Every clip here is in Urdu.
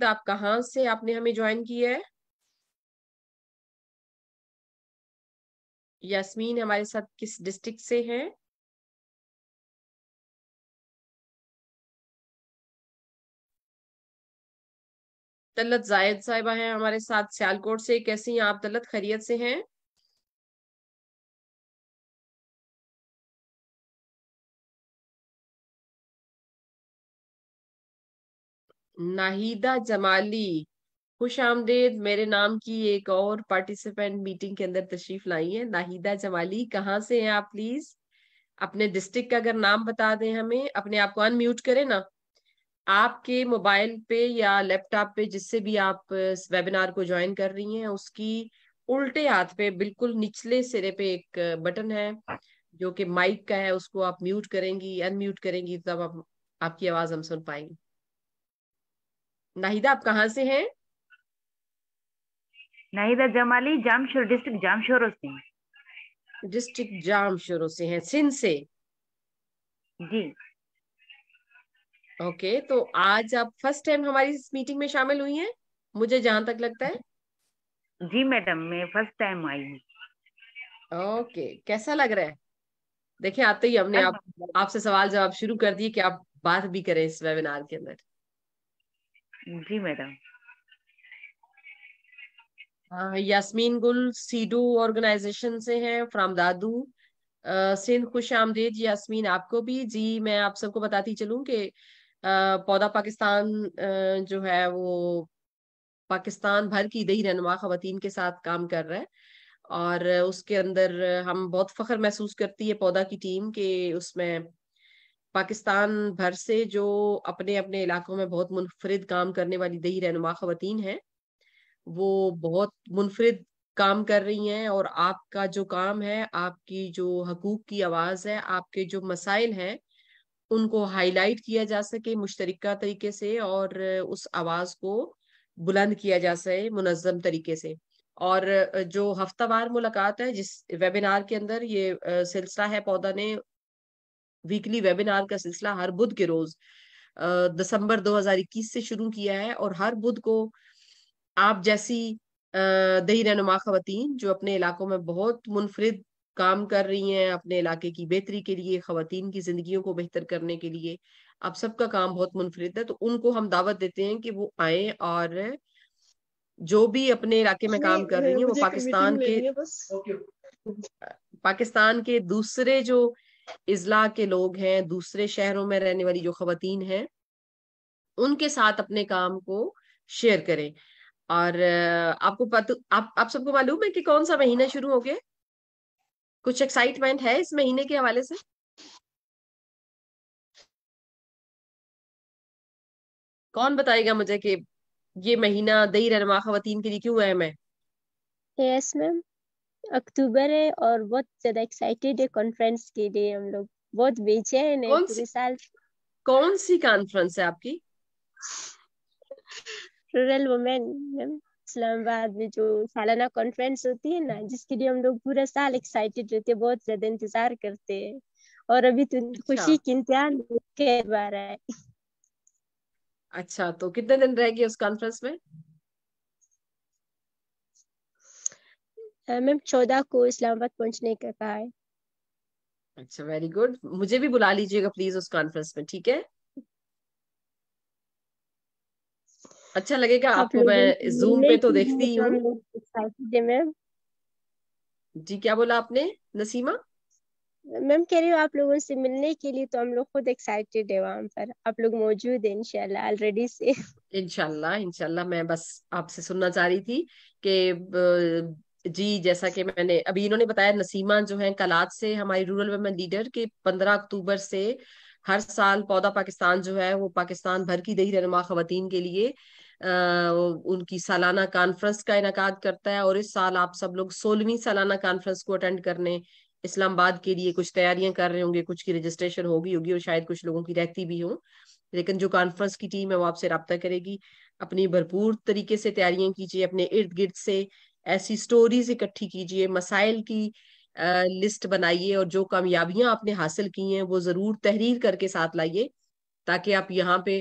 آپ کہاں سے آپ نے ہمیں جوائن کیا ہے؟ یاسمین ہمارے ساتھ کس ڈسٹرکٹ سے ہیں؟ طلت زائد صاحبہ ہیں ہمارے ساتھ سیالکوٹ سے. کیسی ہیں آپ طلت؟ خیریت سے ہیں؟ ناہیدہ جمالی خوش آمدید. میرے نام کی ایک اور پارٹیسپینٹ میٹنگ کے اندر تشریف لائی ہیں. ناہیدہ جمالی کہاں سے ہیں آپ؟ پلیز اپنے ڈسٹرکٹ کا اگر نام بتا دیں ہمیں. اپنے آپ کو ان میوٹ کریں نا. آپ کے موبائل پہ یا لیپ ٹاپ پہ جس سے بھی آپ اس ویبینار کو جوائن کر رہی ہیں اس کی الٹے ہاتھ پہ بالکل نچلے سرے پہ ایک بٹن ہے جو کہ مائک کا ہے. اس کو آپ میوٹ کریں گی ان میوٹ کریں گی تب آپ کی آواز ہم سن پائیں گے. ناہیدہ آپ کہاں سے ہیں؟ ناہیدہ جمالی جامشور ڈسٹرکٹ جامشورو سے. ڈسٹرکٹ جام شروع سے ہیں، سندھ سے. جی اوکے، تو آج آپ فرسٹ ٹائم ہماری اس میٹنگ میں شامل ہوئی ہیں مجھے جہاں تک لگتا ہے. جی میڈم میں فرسٹ ٹائم آئی ہوں. اوکے، کیسا لگ رہا ہے؟ دیکھیں آتے ہی ہم نے آپ سے سوال جواب شروع کر دیے کہ آپ بات بھی کریں اس ویبینار کے اندر. جی میڈم. یاسمین گل سیڈو آرگنائزیشن سے ہیں فرام دادو سندھ. خوش آمدید یاسمین آپ کو بھی. جی میں آپ سب کو بتاتی چلوں کہ پودا پاکستان جو ہے وہ پاکستان بھر کی دیہی رہنما خواتین کے ساتھ کام کر رہا ہے، اور اس کے اندر ہم بہت فخر محسوس کرتی ہے پودا کی ٹیم کہ اس میں پاکستان بھر سے جو اپنے اپنے علاقوں میں بہت منفرد کام کرنے والی دیہی رہنما خواتین ہیں وہ بہت منفرد کام کر رہی ہیں. اور آپ کا جو کام ہے، آپ کی جو حقوق کی آواز ہے، آپ کے جو مسائل ہیں ان کو ہائی لائٹ کیا جا سکے مشترکہ طریقے سے، اور اس آواز کو بلند کیا جا سکے منظم طریقے سے. اور جو ہفتہ وار ملاقات ہے جس ویبینار کے اندر یہ سلسلہ ہے، پودا نے ویکلی ویبینار کا سلسلہ ہر بدھ کے روز دسمبر 2021 سے شروع کیا ہے. اور ہر بدھ کو آپ جیسی دیہی رہنما خواتین جو اپنے علاقوں میں بہت منفرد کام کر رہی ہیں اپنے علاقے کی بہتری کے لیے، خواتین کی زندگیوں کو بہتر کرنے کے لیے، آپ سب کا کام بہت منفرد ہے، تو ان کو ہم دعوت دیتے ہیں کہ وہ آئیں اور جو بھی اپنے علاقے میں کام کر رہی ہیں وہ پاکستان کے دوسرے جو اضلاع کے لوگ ہیں، دوسرے شہروں میں رہنے والی جو خواتین ہیں ان کے ساتھ اپنے کام کو شیئر کریں. اور آپ کو آپ سب کو معلوم ہے کہ کون سا مہینہ شروع ہو گیا؟ کچھ ایکسائٹمنٹ ہے اس مہینے کے حوالے سے؟ کون بتائے گا مجھے کہ یہ مہینہ دیہی رہنما خواتین کے لیے کیوں اہم ہے؟ یس میم، اکتوبر ہے اور بہت زیادہ ایکسائٹیڈ ہے کانفرنس کے لیے. ہم لوگ بہت بےچین ہیں پورے سال. کون سی کانفرنس ہے آپ کی؟ رورل وومین میم، اسلام آباد میں جو سالانہ کانفرنس ہوتی ہے نا، جس کے لیے ہم لوگ پورا سال ایکسائٹیڈ رہتے ہیں، بہت زیادہ انتظار کرتے ہیں. اور ابھی تو خوشی کی انتہا کے بار ہے. اچھا، تو کتنے دن رہ گئے اس کانفرنس میں؟ میم 14 کو اسلام آباد پہنچنے کا کہا ہے. اچھا، ویری گڈ. مجھے بھی بلا لیجیے گا پلیز اس کانفرنس میں، ٹھیک ہے؟ اچھا لگے گا آپ کو. میں زوم پہ تو دیکھتی ہی ہوں. میم جی کیا بولا آپ نے نسیمہ؟ میم کہہ رہی ہوں آپ لوگوں سے ملنے کے لیے، تو ہم لوگ خود ایکسائٹیڈ ہے. وہاں پر آپ لوگ موجود ہیں انشاءاللہ آلریڈی سے. انشاءاللہ میں بس آپ سے سننا چاہ رہی تھی کہ جی جیسا کہ میں نے ابھی انہوں نے بتایا، نسیمہ جو ہیں کلات سے ہماری رورل ویمن لیڈر، کے 15 اکتوبر سے ہر سال پودا پاکستان جو ہے وہ پاکستان بھر کی دیہی رہنما خواتین کے لیے ان کی سالانہ کانفرنس کا انعقاد کرتا ہے. اور اس سال آپ سب لوگ 16ویں سالانہ کانفرنس کو اٹینڈ کرنے اسلام آباد کے لیے کچھ تیاریاں کر رہے ہوں گے. کچھ کی رجسٹریشن ہوگی اور شاید کچھ لوگوں کی رہتی بھی ہوں، لیکن جو کانفرنس کی ٹیم ہے وہ آپ سے رابطہ کرے گی. اپنی بھرپور طریقے سے تیاریاں کیجیے، اپنے ارد گرد سے ایسی سٹوریز اکٹھی کیجیے، مسائل کی لسٹ بنائیے، اور جو کامیابیاں آپ نے حاصل کی ہیں وہ ضرور تحریر کر کے ساتھ لائیے تاکہ آپ یہاں پہ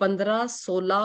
15, 16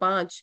5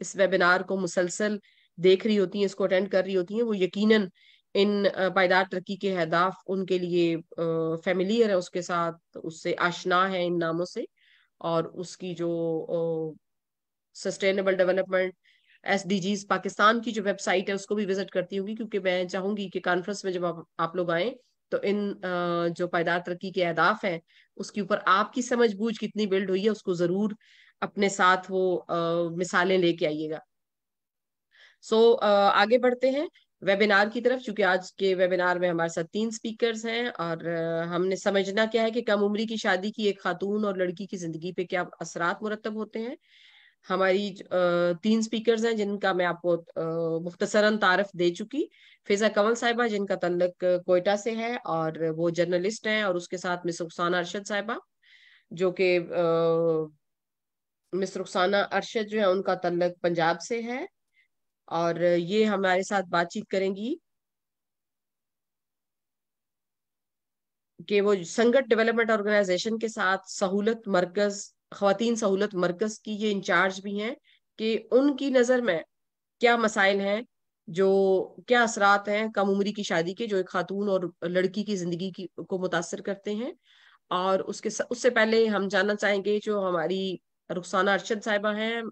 اس ویبینار کو مسلسل دیکھ رہی ہوتی ہیں، اس کو اٹینڈ کر رہی ہوتی ہیں، وہ یقیناً ان پائیدار ترقی کے اہداف ان کے لیے فیملیئر ہے، اس کے ساتھ اس سے آشنا ہے ان ناموں سے، اور اس کی جو سسٹینیبل ڈیولپمنٹ SDGs پاکستان کی جو ویب سائٹ ہے اس کو بھی وزٹ کرتی ہوں گی، کیونکہ میں چاہوں گی کہ کانفرنس میں جب آپ لوگ آئیں تو ان جو پائیدار ترقی کے اہداف ہیں اس کے اوپر آپ کی سمجھ بوجھ کتنی بلڈ ہوئی ہے اس کو ضرور اپنے ساتھ وہ مثالیں لے کے آئیے گا. سو آگے بڑھتے ہیں ویبینار کی طرف. چونکہ آج کے ویبینار میں ہمارے ساتھ 3 سپیکرز ہیں، اور ہم نے سمجھنا کیا ہے کہ کم عمری کی شادی کی ایک خاتون اور لڑکی کی زندگی پہ کیا اثرات مرتب ہوتے ہیں. ہماری 3 سپیکرز ہیں جن کا میں آپ کو مختصراً تعارف دے چکی. فضا کنول صاحبہ جن کا تعلق کوئٹہ سے ہے اور وہ جرنلسٹ ہیں، اور اس کے ساتھ مس رخسانہ ارشد صاحبہ جو کہ مس رخسانہ ارشد جو ہے ان کا تعلق پنجاب سے ہے، اور یہ ہمارے ساتھ بات چیت کریں گی کہ وہ سنگت ڈیولپمنٹ آرگنائزیشن کے ساتھ سہولت مرکز، خواتین سہولت مرکز کی یہ انچارج بھی ہیں، کہ ان کی نظر میں کیا مسائل ہیں، جو کیا اثرات ہیں کم عمری کی شادی کے جو ایک خاتون اور لڑکی کی زندگی کو متاثر کرتے ہیں. اور اس سے پہلے ہم جاننا چاہیں گے جو ہماری رخسانہ ارشد صاحبہ ہیں،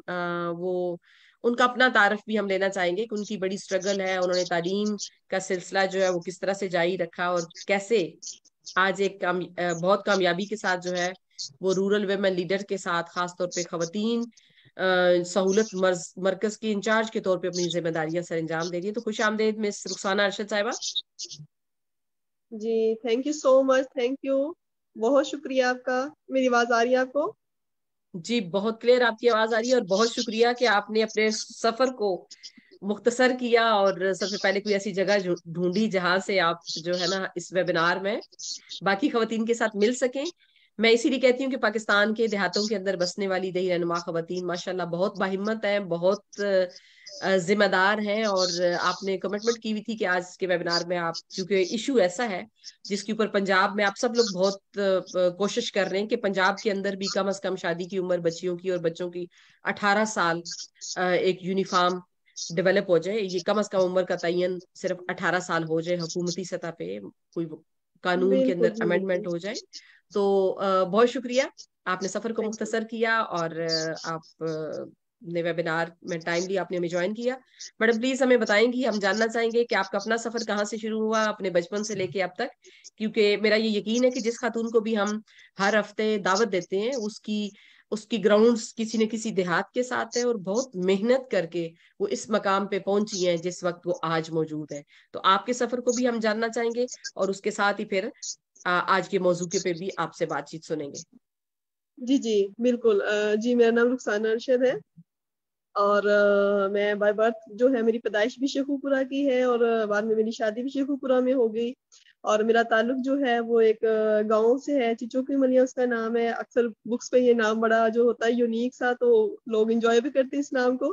وہ ان کا اپنا تعارف بھی ہم لینا چاہیں گے کہ ان کی بڑی سٹرگل ہے، انہوں نے تعلیم کا سلسلہ جو ہے وہ کس طرح سے جاری رکھا اور کیسے آج ایک بہت کامیابی کے ساتھ جو ہے وہ رورل ویمن لیڈر کے ساتھ خاص طور پہ خواتین سہولت مرکز کی انچارج کے طور پہ اپنی ذمہ داریاں سر انجام دے رہی ہے. تو خوش آمدید مس رخسانہ ارشد صاحبہ. جی thank you so much, thank you, بہت شکریہ آپ کا. میری آواز آ رہی ہے آپ کو؟ جی بہت کلیئر آپ کی آواز آ رہی ہے، اور بہت شکریہ کہ آپ نے اپنے سفر کو مختصر کیا اور سب سے پہلے کوئی ایسی جگہ ڈھونڈی جہاں سے آپ جو ہے نا اس ویبینار میں باقی خواتین کے ساتھ مل سکیں. میں اسی لیے کہتی ہوں کہ پاکستان کے دیہاتوں کے اندر بسنے والی دیہی رہنما خواتین ماشاءاللہ بہت باہمت ہیں، بہت ذمہ دار ہیں، اور آپ نے کمٹمنٹ کی ہوئی تھی کہ آج کے ویبینار میں آپ، چونکہ ایشو ایسا ہے جس کے اوپر پنجاب میں آپ سب لوگ بہت کوشش کر رہے ہیں کہ پنجاب کے اندر بھی کم از کم شادی کی عمر بچیوں کی اور بچوں کی 18 سال ایک یونیفارم ڈیولپ ہو جائے. یہ کم از کم عمر کا تعین صرف 18 سال ہو جائے، حکومتی سطح پہ کوئی قانون کے اندر بالکل جی، امینڈمنٹ ہو جائے. تو بہت شکریہ، آپ نے سفر کو مختصر کیا اور آپ نے ویبینار میں ٹائملی آپ نے ہمیں جوائن کیا. میڈم پلیز ہمیں بتائیں گی، ہم جاننا چاہیں گے کہ آپ کا اپنا سفر کہاں سے شروع ہوا اپنے بچپن سے لے کے اب تک، کیونکہ میرا یہ یقین ہے کہ جس خاتون کو بھی ہم ہر ہفتے دعوت دیتے ہیں اس کی گراؤنڈز کسی نہ کسی دیہات کے ساتھ ہے، اور بہت محنت کر کے وہ اس مقام پہ پہنچی ہیں جس وقت وہ آج موجود ہے. تو آپ کے سفر کو بھی ہم جاننا چاہیں گے، اور اس کے ساتھ ہی پھر آج کے موضوع کے پہ بھی آپ سے بات چیت سنیں گے. جی جی بالکل. جی میرا نام رخسانہ ارشد ہے، اور میں بائی برتھ جو ہے میری پیدائش بھی شیخو پورہ کی ہے، اور بعد میں میری شادی بھی شیخو پورہ میں ہو گئی. اور میرا تعلق جو ہے وہ ایک گاؤں سے ہے، چچو کی ملیا اس کا نام ہے. اکثر بکس پہ یہ نام بڑا جو ہوتا ہے یونیک سا، تو لوگ انجوائے بھی کرتے ہیں اس نام کو.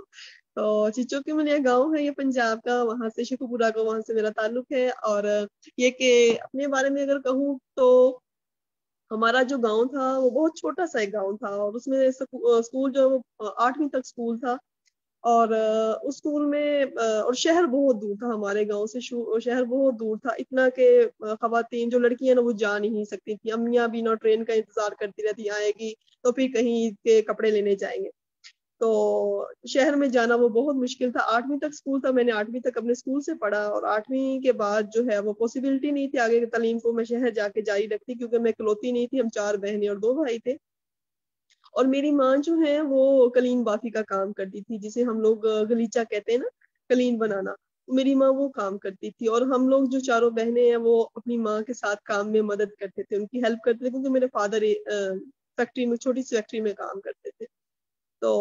تو چچو کی ملیا گاؤں ہے یہ پنجاب کا، وہاں سے شیخو پورہ کا، وہاں سے میرا تعلق ہے. اور یہ کہ اپنے بارے میں اگر کہوں تو ہمارا جو گاؤں تھا وہ بہت چھوٹا سا ایک گاؤں تھا، اور اس میں اسکول جو 8ویں تک اسکول تھا. اور اس اسکول میں اور شہر بہت دور تھا ہمارے گاؤں سے، شہر بہت دور تھا، اتنا کہ خواتین جو لڑکیاں نا وہ جا نہیں سکتی تھی. امیاں بھی نہ ٹرین کا انتظار کرتی رہتی آئے گی تو پھر کہیں کے کپڑے لینے جائیں گے. تو شہر میں جانا وہ بہت مشکل تھا. 8ویں تک اسکول تھا، میں نے 8ویں تک اپنے اسکول سے پڑھا، اور 8ویں کے بعد جو ہے وہ پاسبلٹی نہیں تھی آگے کی تعلیم کو میں شہر جا کے جاری رکھتی، کیونکہ میں اکلوتی نہیں تھی، ہم 4 بہنیں اور 2 بھائی تھے. اور میری ماں جو ہے وہ کلین بافی کا کام کرتی تھی، جسے ہم لوگ گلیچہ کہتے ہیں نا، کلین بنانا. میری ماں وہ کام کرتی تھی، اور ہم لوگ جو 4 بہنیں ہیں وہ اپنی ماں کے ساتھ کام میں مدد کرتے تھے، ان کی ہیلپ کرتے تھے، کیونکہ میرے فادر فیکٹری میں، چھوٹی سی فیکٹری میں کام کرتے تھے. تو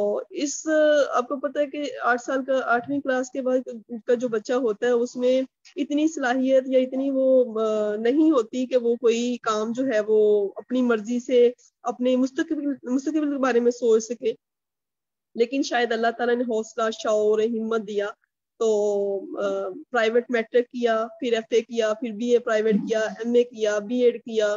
آپ کو پتہ ہے کہ 8 سال کا 8ویں کلاس کے بعد کا جو بچہ ہوتا ہے اس میں اتنی صلاحیت یا اتنی وہ نہیں ہوتی کہ وہ کوئی کام جو ہے وہ اپنی مرضی سے اپنے مستقبل کے بارے میں سوچ سکے. لیکن شاید اللہ تعالیٰ نے حوصلہ، شعور، ہمت دیا. تو پرائیویٹ میٹرک کیا، پھر FA کیا، پھر BA پرائیویٹ کیا، MA کیا، B.Ed کیا.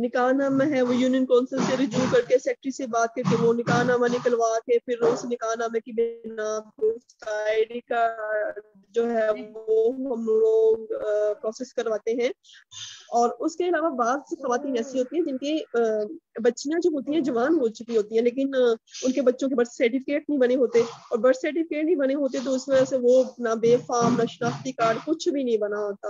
نکاح نامہ ہے وہ یونین کونسل سے رجوع کر کے سیکٹری سے بات کر کے وہ نکاح نامہ نکلوا کے پھر اس نکاح نامے کی بنا آئی ڈی کارڈ جو ہے وہ ہم لوگ پروسیس کرواتے ہیں. اور اس کے علاوہ بعض خواتین ایسی ہوتی ہیں جن کی بچیاں جو ہوتی ہیں جوان ہو چکی ہوتی ہیں لیکن ان کے بچوں کے برتھ سرٹیفکیٹ نہیں بنے ہوتے, اور برتھ سرٹیفکیٹ نہیں بنے ہوتے تو اس وجہ سے وہ نہ بے فارم نہ شناختی کارڈ کچھ بھی نہیں بنا ہوتا.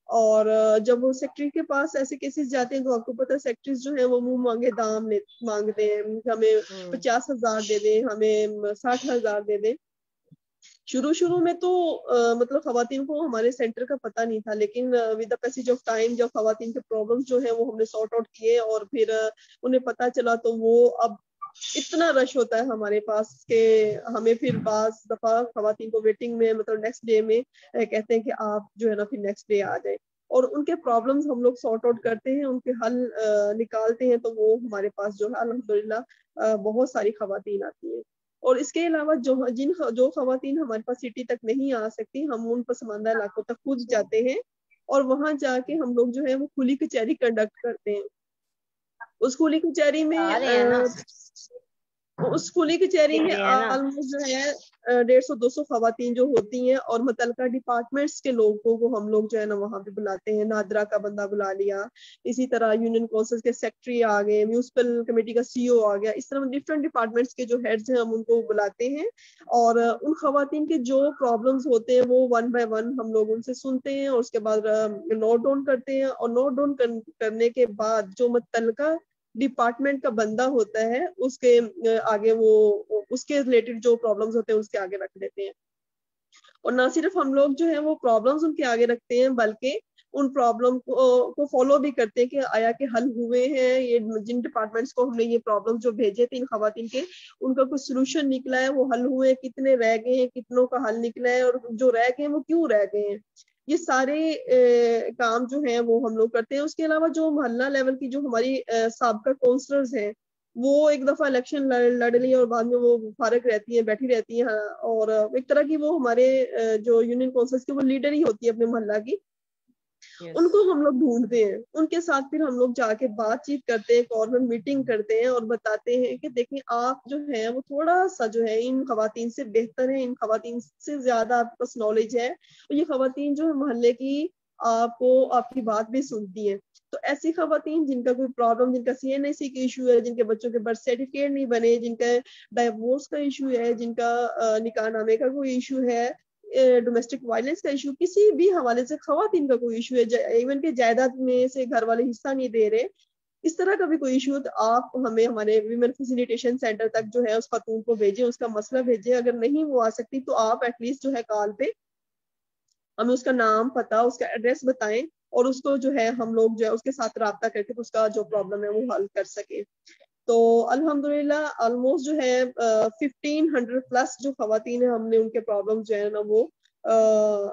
اور جب وہ سیکٹری کے پاس ایسے کیسز جاتے ہیں تو آپ کو پتا سیکٹریز جو ہیں وہ منہ مانگے دام مانگتے ہیں, ہمیں 50,000 دے دیں, ہمیں 60,000 دے دیں. شروع میں تو مطلب خواتین کو ہمارے سینٹر کا پتہ نہیں تھا, لیکن with the passage of time جب خواتین کے پرابلمس جو ہیں وہ ہم نے سارٹ آؤٹ کیے اور پھر انہیں پتہ چلا تو وہ اب اتنا رش ہوتا ہے ہمارے پاس کہ ہمیں پھر بعض دفعہ خواتین کو ویٹنگ میں مطلب نیکسٹ ڈے میں کہتے ہیں کہ آپ جو ہے نا پھر نیکسٹ ڈے آ جائیں, اور ان کے پرابلمس ہم لوگ سارٹ آؤٹ کرتے ہیں, ان کے حل نکالتے ہیں. تو وہ ہمارے پاس جو ہے الحمدللہ بہت ساری خواتین آتی ہیں. اور اس کے علاوہ جو خواتین ہمارے پاس سٹی تک نہیں آ سکتی, ہم ان پسماندہ علاقوں تک خود جاتے ہیں اور وہاں جا کے ہم لوگ جو ہے وہ کھلی کچہری کنڈکٹ کرتے ہیں. اس کھلی کچہری میں آلموسٹ جو ہے 150-200 خواتین جو ہوتی ہیں, اور متعلقہ ڈپارٹمنٹس کے لوگوں کو ہم لوگ جو ہے نا وہاں پہ بلاتے ہیں. نادرا کا بندہ بلا لیا, اسی طرح یونین کونسل کے سیکٹری آ گئے, میونسپل کمیٹی کا سی او آ گیا, اس طرح ڈفرینٹ ڈپارٹمنٹس کے جو ہیڈز ہیں ہم ان کو بلاتے ہیں. اور ان خواتین کے جو پرابلمس ہوتے ہیں وہ 1 by 1 ہم لوگ ان سے سنتے ہیں, اور اس کے بعد نوٹ ڈاؤن کرتے ہیں. اور نوٹ ڈاؤن کرنے کے بعد جو متعلقہ ڈپارٹمنٹ کا بندہ ہوتا ہے اس کے آگے وہ اس کے ریلیٹڈ جو پرابلمس ہوتے ہیں اس کے آگے رکھ دیتے ہیں. اور نہ صرف ہم لوگ جو ہے وہ پرابلمس ان کے آگے رکھتے ہیں بلکہ ان پرابلم کو فالو بھی کرتے ہیں کہ آیا کہ حل ہوئے ہیں, یہ جن ڈپارٹمنٹس کو ہم نے یہ پرابلم جو بھیجے تھے ان خواتین کے ان کا کوئی سولوشن نکلا ہے, وہ حل ہوئے, کتنے رہ گئے ہیں, کتنوں کا حل نکلا ہے, اور جو رہ گئے ہیں وہ کیوں رہ گئے ہیں. یہ سارے کام جو ہیں وہ ہم لوگ کرتے ہیں. اس کے علاوہ جو محلہ لیول کی جو ہماری سابقہ کونسلرز ہیں وہ ایک دفعہ الیکشن لڑ لی اور بعد میں وہ فارغ رہتی ہیں, بیٹھی رہتی ہیں, اور ایک طرح کی وہ ہمارے جو یونین کونسلز کی وہ لیڈر ہی ہوتی ہے اپنے محلہ کی. ان کو ہم لوگ ڈھونڈتے ہیں, ان کے ساتھ پھر ہم لوگ جا کے بات چیت کرتے ہیں, کارنر میٹنگ کرتے ہیں اور بتاتے ہیں کہ دیکھیں آپ جو ہے وہ تھوڑا سا جو ہے ان خواتین سے بہتر ہیں, ان خواتین سے زیادہ آپ کے پاس نالج ہے, اور یہ خواتین جو ہے محلے کی آپ کی بات بھی سنتی ہیں. تو ایسی خواتین جن کا کوئی پرابلم, جن کا CNSE کا ایشو ہے, جن کے بچوں کے برتھ سرٹیفکیٹ نہیں بنے, جن کا ڈائیورس کا ایشو ہے, جن کا نکاح نامے کا کوئی ایشو ہے, ڈومیسٹک وائلنس کا ایشو, کسی بھی حوالے سے خواتین کا کوئی ایشو ہے, ایون کہ جائیداد میں سے گھر والے حصہ نہیں دے رہے, اس طرح کا بھی کوئی ایشو ہے, تو آپ ہمیں ہمارے ویمن فیسیلیٹیشن سینٹر تک جو ہے اس خاتون کو بھیجیں, اس کا مسئلہ بھیجیں. اگر نہیں وہ آ سکتی تو آپ ایٹ لیسٹ جو ہے کال پہ ہمیں اس کا نام, پتہ, اس کا ایڈریس بتائیں, اور اس کو جو ہے ہم لوگ جو ہے اس کے ساتھ رابطہ کر کے اس کا جو پرابلم ہے وہ حل کر سکیں. تو الحمدللہ آلموسٹ جو ہے 1500 پلس جو خواتین ہیں ہم نے ان کے پرابلم جو ہے نا وہ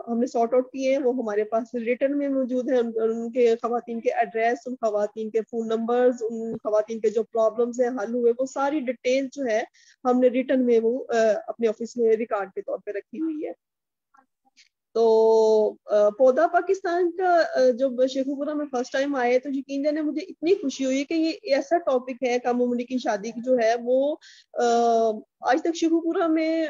ہم نے سارٹ آؤٹ کیے ہیں. وہ ہمارے پاس ریٹن میں موجود ہیں, ان کے خواتین کے ایڈریس, ان خواتین کے فون نمبرز, ان خواتین کے جو پرابلمس ہیں حل ہوئے, وہ ساری ڈیٹیل جو ہے ہم نے ریٹن میں وہ اپنے آفس میں ریکارڈ کے طور پہ رکھی ہوئی ہے. تو پودا پاکستان کا جب شیخو پورہ میں فرسٹ ٹائم آئے تو یقین جانے مجھے اتنی خوشی ہوئی کہ یہ ایسا ٹاپک ہے کم عمری کی شادی جو ہے وہ آج تک شیخو پورہ میں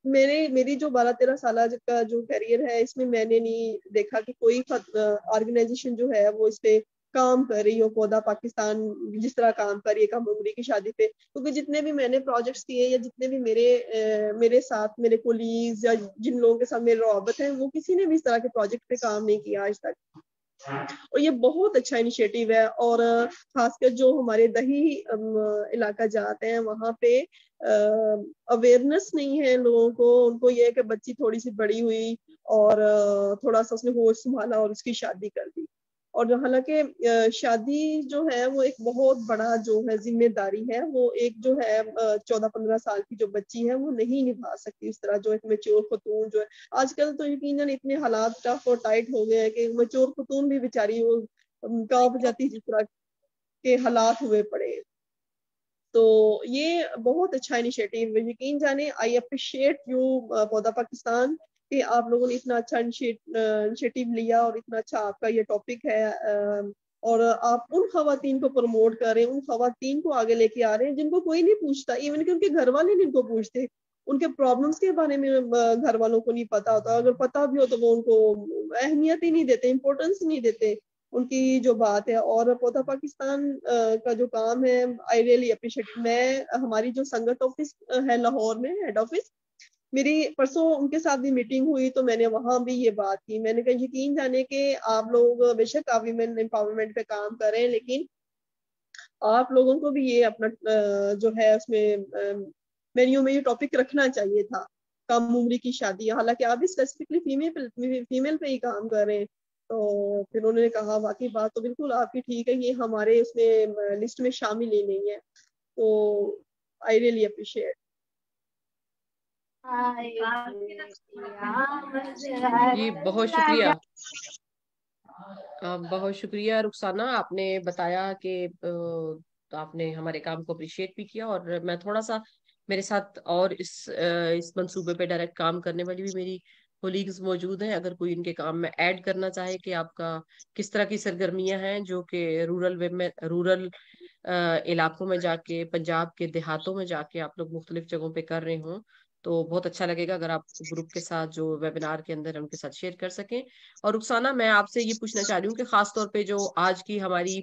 میری جو 12-13 سالہ کا جو کیریئر ہے اس میں نے نہیں دیکھا کہ کوئی آرگنائزیشن جو ہے وہ اس پہ کام کر رہی ہو. پودا پاکستان جس طرح کام کر رہی ہے کم عمری کی شادی پہ, کیونکہ جتنے بھی میں نے پروجیکٹس کیے یا جتنے بھی میرے ساتھ میرے کولیگز یا جن لوگوں کے ساتھ میرے روابط ہیں وہ کسی نے بھی اس طرح کے پروجیکٹ پہ کام نہیں کیا آج تک. اور یہ بہت اچھا انیشیٹو ہے, اور خاص کر جو ہمارے دہی علاقہ جاتے ہیں وہاں پہ اویئرنیس نہیں ہے لوگوں کو. ان کو یہ ہے کہ بچی تھوڑی سی بڑی ہوئی اور تھوڑا سا اس نے ہوش سنبھالا اور اس کی شادی کر دی. اور حالانکہ شادی جو ہے وہ ایک بہت بڑا جو ہے ذمہ داری ہے, وہ ایک جو ہے 14-15 سال کی جو بچی ہے وہ نہیں نبھا سکتی اس طرح جو ایک میچور خاتون جو ہے. آج کل تو یقیناً اتنے حالات ٹف اور ٹائٹ ہو گئے ہیں کہ میچور خاتون بھی بیچاری وہ کانپ جاتی جس طرح کے حالات ہوئے پڑے. تو یہ بہت اچھا انیشیٹو ہے. یقین جانے آئی اپریشیٹ یو پودا پاکستان کہ آپ لوگوں نے اتنا اچھا انیشیٹو لیا اور اتنا اچھا آپ کا یہ ٹاپک ہے اور آپ ان خواتین کو پروموٹ کر رہے ہیں, ان خواتین کو آگے لے کے آ رہے ہیں جن کو کوئی نہیں پوچھتا, ایون کہ ان کے گھر والے نہیں ان کو پوچھتے, ان کے پرابلمس کے بارے میں گھر والوں کو نہیں پتا ہوتا, اگر پتا بھی ہو تو وہ ان کو اہمیت ہی نہیں دیتے, امپورٹنس نہیں دیتے ان کی جو بات ہے. اور پودا پاکستان کا جو کام ہے, آئی ریئلی اپریشیٹ. میں ہماری جو سنگت آفس ہے لاہور میں, ہیڈ آفس, میری پرسوں ان کے ساتھ بھی میٹنگ ہوئی تو میں نے وہاں بھی یہ بات کی. میں نے کہا یقین جانے کہ آپ لوگ بے شک آپ ویمن امپاورمنٹ پہ کام کر رہے ہیں, لیکن آپ لوگوں کو بھی یہ اپنا جو ہے اس میں مینیو میں یہ ٹاپک رکھنا چاہیے تھا, کم عمری کی شادی. حالانکہ آپ بھی اسپیسیفکلی فیمیل پہ ہی کام کر رہے ہیں. تو پھر انہوں نے کہا واقعی بات تو بالکل آپ کی ٹھیک ہے, یہ ہمارے اس میں لسٹ میں شامل ہی نہیں ہے. تو آئی ریئلی اپریشیٹ. جی بہت شکریہ, بہت شکریہ رخسانہ. آپ نے بتایا کہ آپ نے ہمارے کام کو اپریشیٹ بھی کیا, اور میں تھوڑا سا میرے ساتھ اور اس منصوبے پہ ڈائریکٹ کام کرنے والی بھی میری کولیگز موجود ہیں. اگر کوئی ان کے کام میں ایڈ کرنا چاہے کہ آپ کا کس طرح کی سرگرمیاں ہیں جو کہ رورل علاقوں میں جا کے, پنجاب کے دیہاتوں میں جا کے آپ لوگ مختلف جگہوں پہ کر رہے ہوں, تو بہت اچھا لگے گا اگر آپ گروپ کے ساتھ جو ویبینار کے اندر ان کے ساتھ شیئر کر سکیں. اور رخسانہ میں آپ سے یہ پوچھنا چاہ رہی ہوں کہ خاص طور پہ جو آج کی ہماری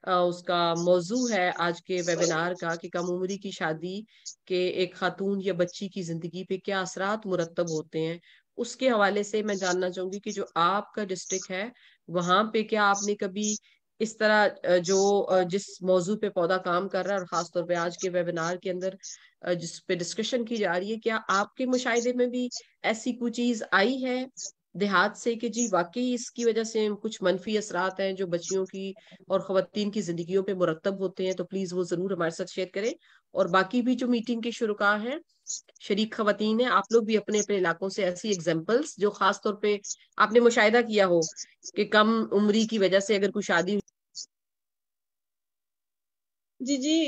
اس کا موضوع ہے آج کے ویبینار کا, کہ کم عمری کی شادی کے ایک خاتون یا بچی کی زندگی پہ کیا اثرات مرتب ہوتے ہیں, اس کے حوالے سے میں جاننا چاہوں گی کہ جو آپ کا ڈسٹرکٹ ہے وہاں پہ کیا آپ نے کبھی اس طرح جو جس موضوع پہ پودا کام کر رہا ہے, اور خاص طور پہ آج کے ویبینار کے اندر جس پہ ڈسکشن کی جا رہی ہے, کیا آپ کے مشاہدے میں بھی ایسی کوئی چیز آئی ہے دیہات سے کہ جی واقعی اس کی وجہ سے کچھ منفی اثرات ہیں جو بچیوں کی اور خواتین کی زندگیوں پہ مرتب ہوتے ہیں؟ تو پلیز وہ ضرور ہمارے ساتھ شیئر کریں. اور باقی بھی جو میٹنگ کے شرکاء ہیں, شریک خواتین ہیں, آپ لوگ بھی اپنے اپنے علاقوں سے ایسی ایگزامپلس جو خاص طور پہ آپ نے مشاہدہ کیا ہو کہ کم عمری کی وجہ سے اگر کوئی شادی. جی جی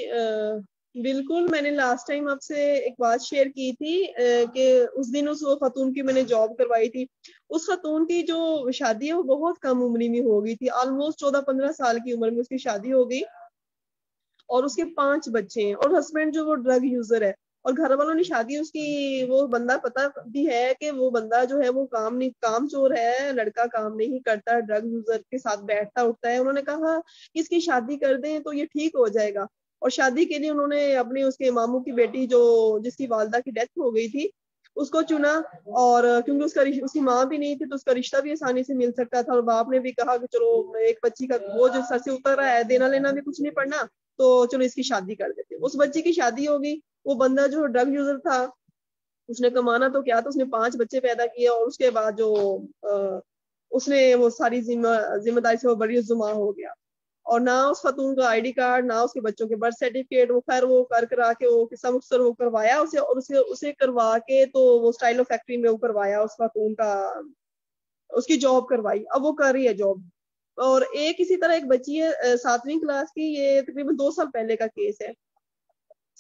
بالکل. میں نے لاسٹ ٹائم آپ سے ایک بات شیئر کی تھی کہ اس دن اس خاتون کی میں نے جاب کروائی تھی. اس خاتون کی جو شادی ہے وہ بہت کم عمری میں ہو گئی تھی, آلموسٹ 14-15 سال کی عمر میں اس کی شادی ہو گئی, اور اس کے 5 بچے ہیں, اور ہسبینڈ جو وہ ڈرگ یوزر ہے. اور گھر والوں نے شادی اس کی, وہ بندہ پتا بھی ہے کہ وہ بندہ جو ہے وہ کام چور ہے, لڑکا کام نہیں کرتا, ڈرگ یوزر کے ساتھ بیٹھتا اٹھتا ہے. انہوں نے کہا اس کی شادی کر دیں تو یہ ٹھیک ہو جائے گا. اور شادی کے لیے انہوں نے اپنے اس کے ماموں کی بیٹی جس کی والدہ کی ڈیتھ ہو گئی تھی اس کو چنا, اور کیونکہ اس کی ماں بھی نہیں تھی تو اس کا رشتہ بھی آسانی سے مل سکتا تھا. اور باپ نے بھی کہا کہ چلو ایک بچی کا بوجھ سر سے اتر رہا ہے, دینا لینا بھی کچھ نہیں پڑنا, تو چلو اس کی شادی کر دیتے. اس بچی کی شادی ہوگی. وہ بندہ جو ڈرگ یوزر تھا اس نے کمانا تو کیا تھا, اس نے 5 بچے پیدا کیے, اور اس کے بعد جو اس نے وہ ساری ذمہ داری سے وہ بڑی زما ہو گیا. اور نہ اس خاتون کا آئی ڈی کارڈ, نہ اس کے بچوں کے برتھ سرٹیفکیٹ. وہ خیر وہ کرا کے وہ قصہ مختصر وہ کروایا اسے, اور اسے کروا کے تو وہ اسٹائل آف فیکٹری میں وہ کروایا اس خاتون کا, اس کی جاب کروائی. اب وہ کر رہی ہے جاب. اور اسی طرح ایک بچی ہے 7ویں کلاس کی, یہ تقریباً 2 سال پہلے کا کیس ہے.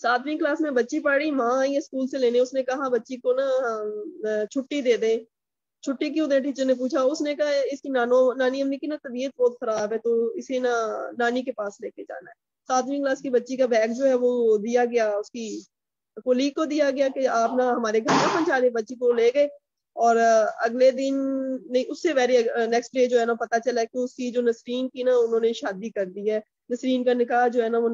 7ویں کلاس میں بچی پڑھ رہی, ماں آئی ہے اسکول سے لینے, اس نے کہا بچی کو نا چھٹی دے دیں. چھٹی کیوں دے, ٹیچر نے پوچھا. اس نے کہا اس کی نانی امی کی نا طبیعت بہت خراب ہے تو اسے نا نانی کے پاس لے کے جانا ہے. 7ویں کلاس کی بچی کا بیگ جو ہے وہ دیا گیا, اس کی کولیگ کو دیا گیا کہ آپ نا ہمارے گھر میں پہنچا دیں. بچی کو لے گئے, اور اگلے دن نہیں, اس سے نیکسٹ ڈے جو ہے نا پتا چلا کہ اس کی جو نسرین کی نا انہوں نے شادی کر دی ہے. نسرین کا نکاح جو ہے نا وہ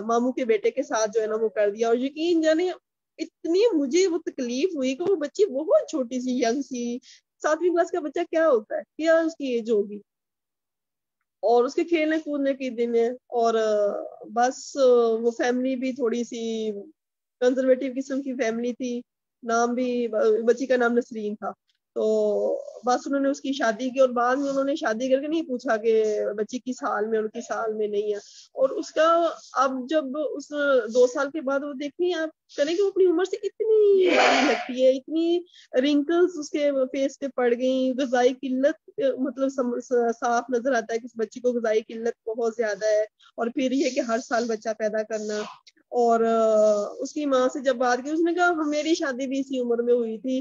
ماموں کے بیٹے کے ساتھ جو ہے نا وہ کر دیا. اور یقین جانے اتنی مجھے وہ تکلیف ہوئی کہ وہ بچی بہت چھوٹی سی, ینگ سی, 7ویں کلاس کا بچہ کیا ہوتا ہے, کیا اس کی ایج ہوگی, اور اس کے کھیلنے کودنے کے دن ہے. اور بس وہ فیملی بھی تھوڑی سی کنزرویٹو قسم کی فیملی تھی. نام بھی بچی کا نام نسرین تھا. تو بس انہوں نے اس کی شادی کی, اور بعد میں انہوں نے شادی کر کے نہیں پوچھا کہ بچی کس حال میں, ان کی سال میں نہیں ہے. اور اس کا اب جب اس 2 سال کے بعد وہ دیکھیں آپ کریں کہ وہ اپنی عمر سے اتنی بڑی لگتی ہے, اتنی رنکلز اس کے فیس پہ پڑ گئی. غذائی قلت مطلب صاف نظر آتا ہے کہ اس بچی کو غذائی قلت بہت زیادہ ہے. اور پھر یہ کہ ہر سال بچہ پیدا کرنا. اور اس کی ماں سے جب بات کی, اس نے کہا میری شادی بھی اسی عمر میں ہوئی تھی,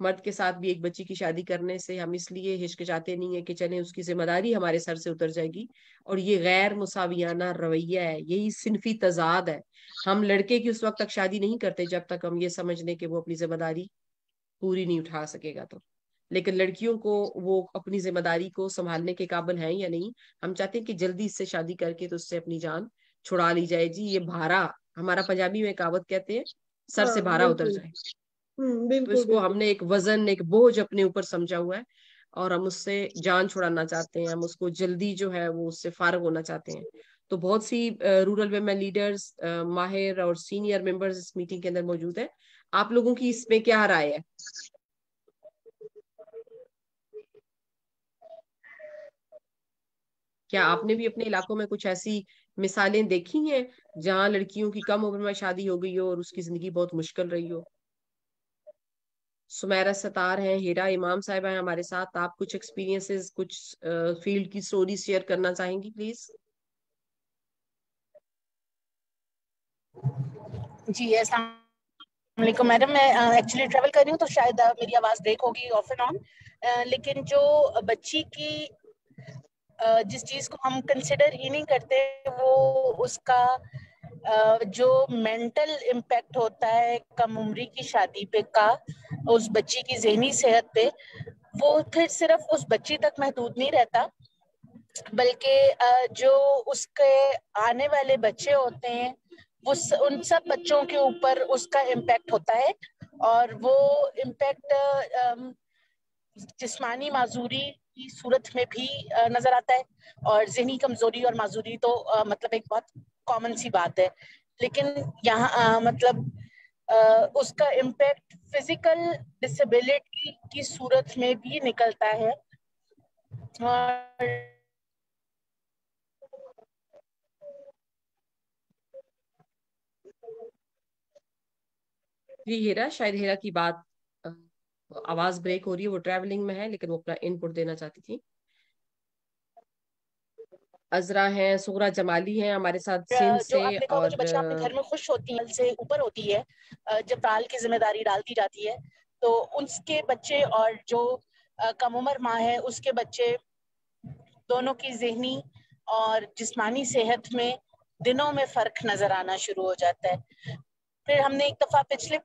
مرد کے ساتھ بھی ایک بچی کی شادی کرنے سے ہم اس لیے ہچکچاتے نہیں ہیں کہ چلیں اس کی ذمہ داری ہمارے سر سے اتر جائے گی. اور یہ غیر مساویانہ رویہ ہے, یہی صنفی تضاد ہے. ہم لڑکے کی اس وقت تک شادی نہیں کرتے جب تک ہم یہ سمجھ لیں کہ وہ اپنی ذمہ داری پوری نہیں اٹھا سکے گا. تو لیکن لڑکیوں کو وہ اپنی ذمہ داری کو سنبھالنے کے قابل ہیں یا نہیں, ہم چاہتے ہیں کہ جلدی اس سے شادی کر کے تو اس سے اپنی جان چھڑا لی جائے. جی یہ بھارا, ہمارا پنجابی میں کہاوت کہتے ہیں, سر سے ہاں بھارا اتر بالکل. جائے. تو بالکل اس کو بالکل. ہم نے ایک وزن, ایک بوجھ اپنے اوپر سمجھا ہوا ہے, اور ہم اس سے جان چھڑانا چاہتے ہیں, ہم اس کو جلدی جو ہے وہ اس سے فارغ ہونا چاہتے ہیں. تو بہت سی رورل ویمن لیڈرز, ماہر اور سینئر ممبرز اس میٹنگ کے اندر موجود ہیں. آپ لوگوں کی اس میں کیا رائے ہے؟ کیا آپ نے بھی اپنے علاقوں میں کچھ ایسی مثالیں دیکھی ہیں جہاں لڑکیوں کی کم عمر میں شادی ہو گئی ہو اور اس کی زندگی بہت مشکل رہی ہو؟ سمیرہ ستار ہیں, ہیرا امام صاحبہ ہیں ہمارے ساتھ. آپ کچھ ایکسپیرینسز, کچھ فیلڈ کی سٹوری شیئر کرنا چاہیں گی پلیز؟ جی السلام علیکم میڈم. میں ایکچولی ٹریول کر رہی ہوں تو شاید میری آواز بریک ہوگی آف اینڈ آن, لیکن جو بچی کی جس چیز کو ہم کنسیڈر ہی نہیں کرتے وہ اس کا جو مینٹل امپیکٹ ہوتا ہے کم عمری کی شادی پہ کا اس بچی کی ذہنی صحت پہ, وہ پھر صرف اس بچی تک محدود نہیں رہتا, بلکہ جو اس کے آنے والے بچے ہوتے ہیں وہ ان سب بچوں کے اوپر اس کا امپیکٹ ہوتا ہے. اور وہ امپیکٹ جسمانی معذوری کی صورت میں بھی نظر آتا ہے, اور ذہنی کمزوری اور معذوری تو مطلب ایک بہت کامن سی بات ہے. لیکن یہاں مطلب اس کا امپیکٹ فزیکل ڈسیبلٹی کی صورت میں بھی نکلتا ہے. اور جی ہیرا, شاید ہیرا کی بات آواز بریک ہو رہی ہے, وہ ٹریولنگ میں ہے لیکن وہ اپنا ان پٹ دینا چاہتی تھی. عذرا ہیں, سغرا جمالی ہیں ہمارے ساتھ سندھ جو سے. آپ دیکھا ہوگا اور جو بچیاں اپنے گھر میں خوش ہوتی ہیں سے اوپر ہوتی ہے, جب ٹال کی ذمہ داری ڈال دی جاتی ہے تو اس کے بچے اور جو کم عمر ماں ہے اس کے بچے دونوں کی ذہنی اور جسمانی صحت میں دنوں میں فرق نظر آنا شروع ہو جاتا ہے. پھر ہم نے ایک دفعہ پچھلے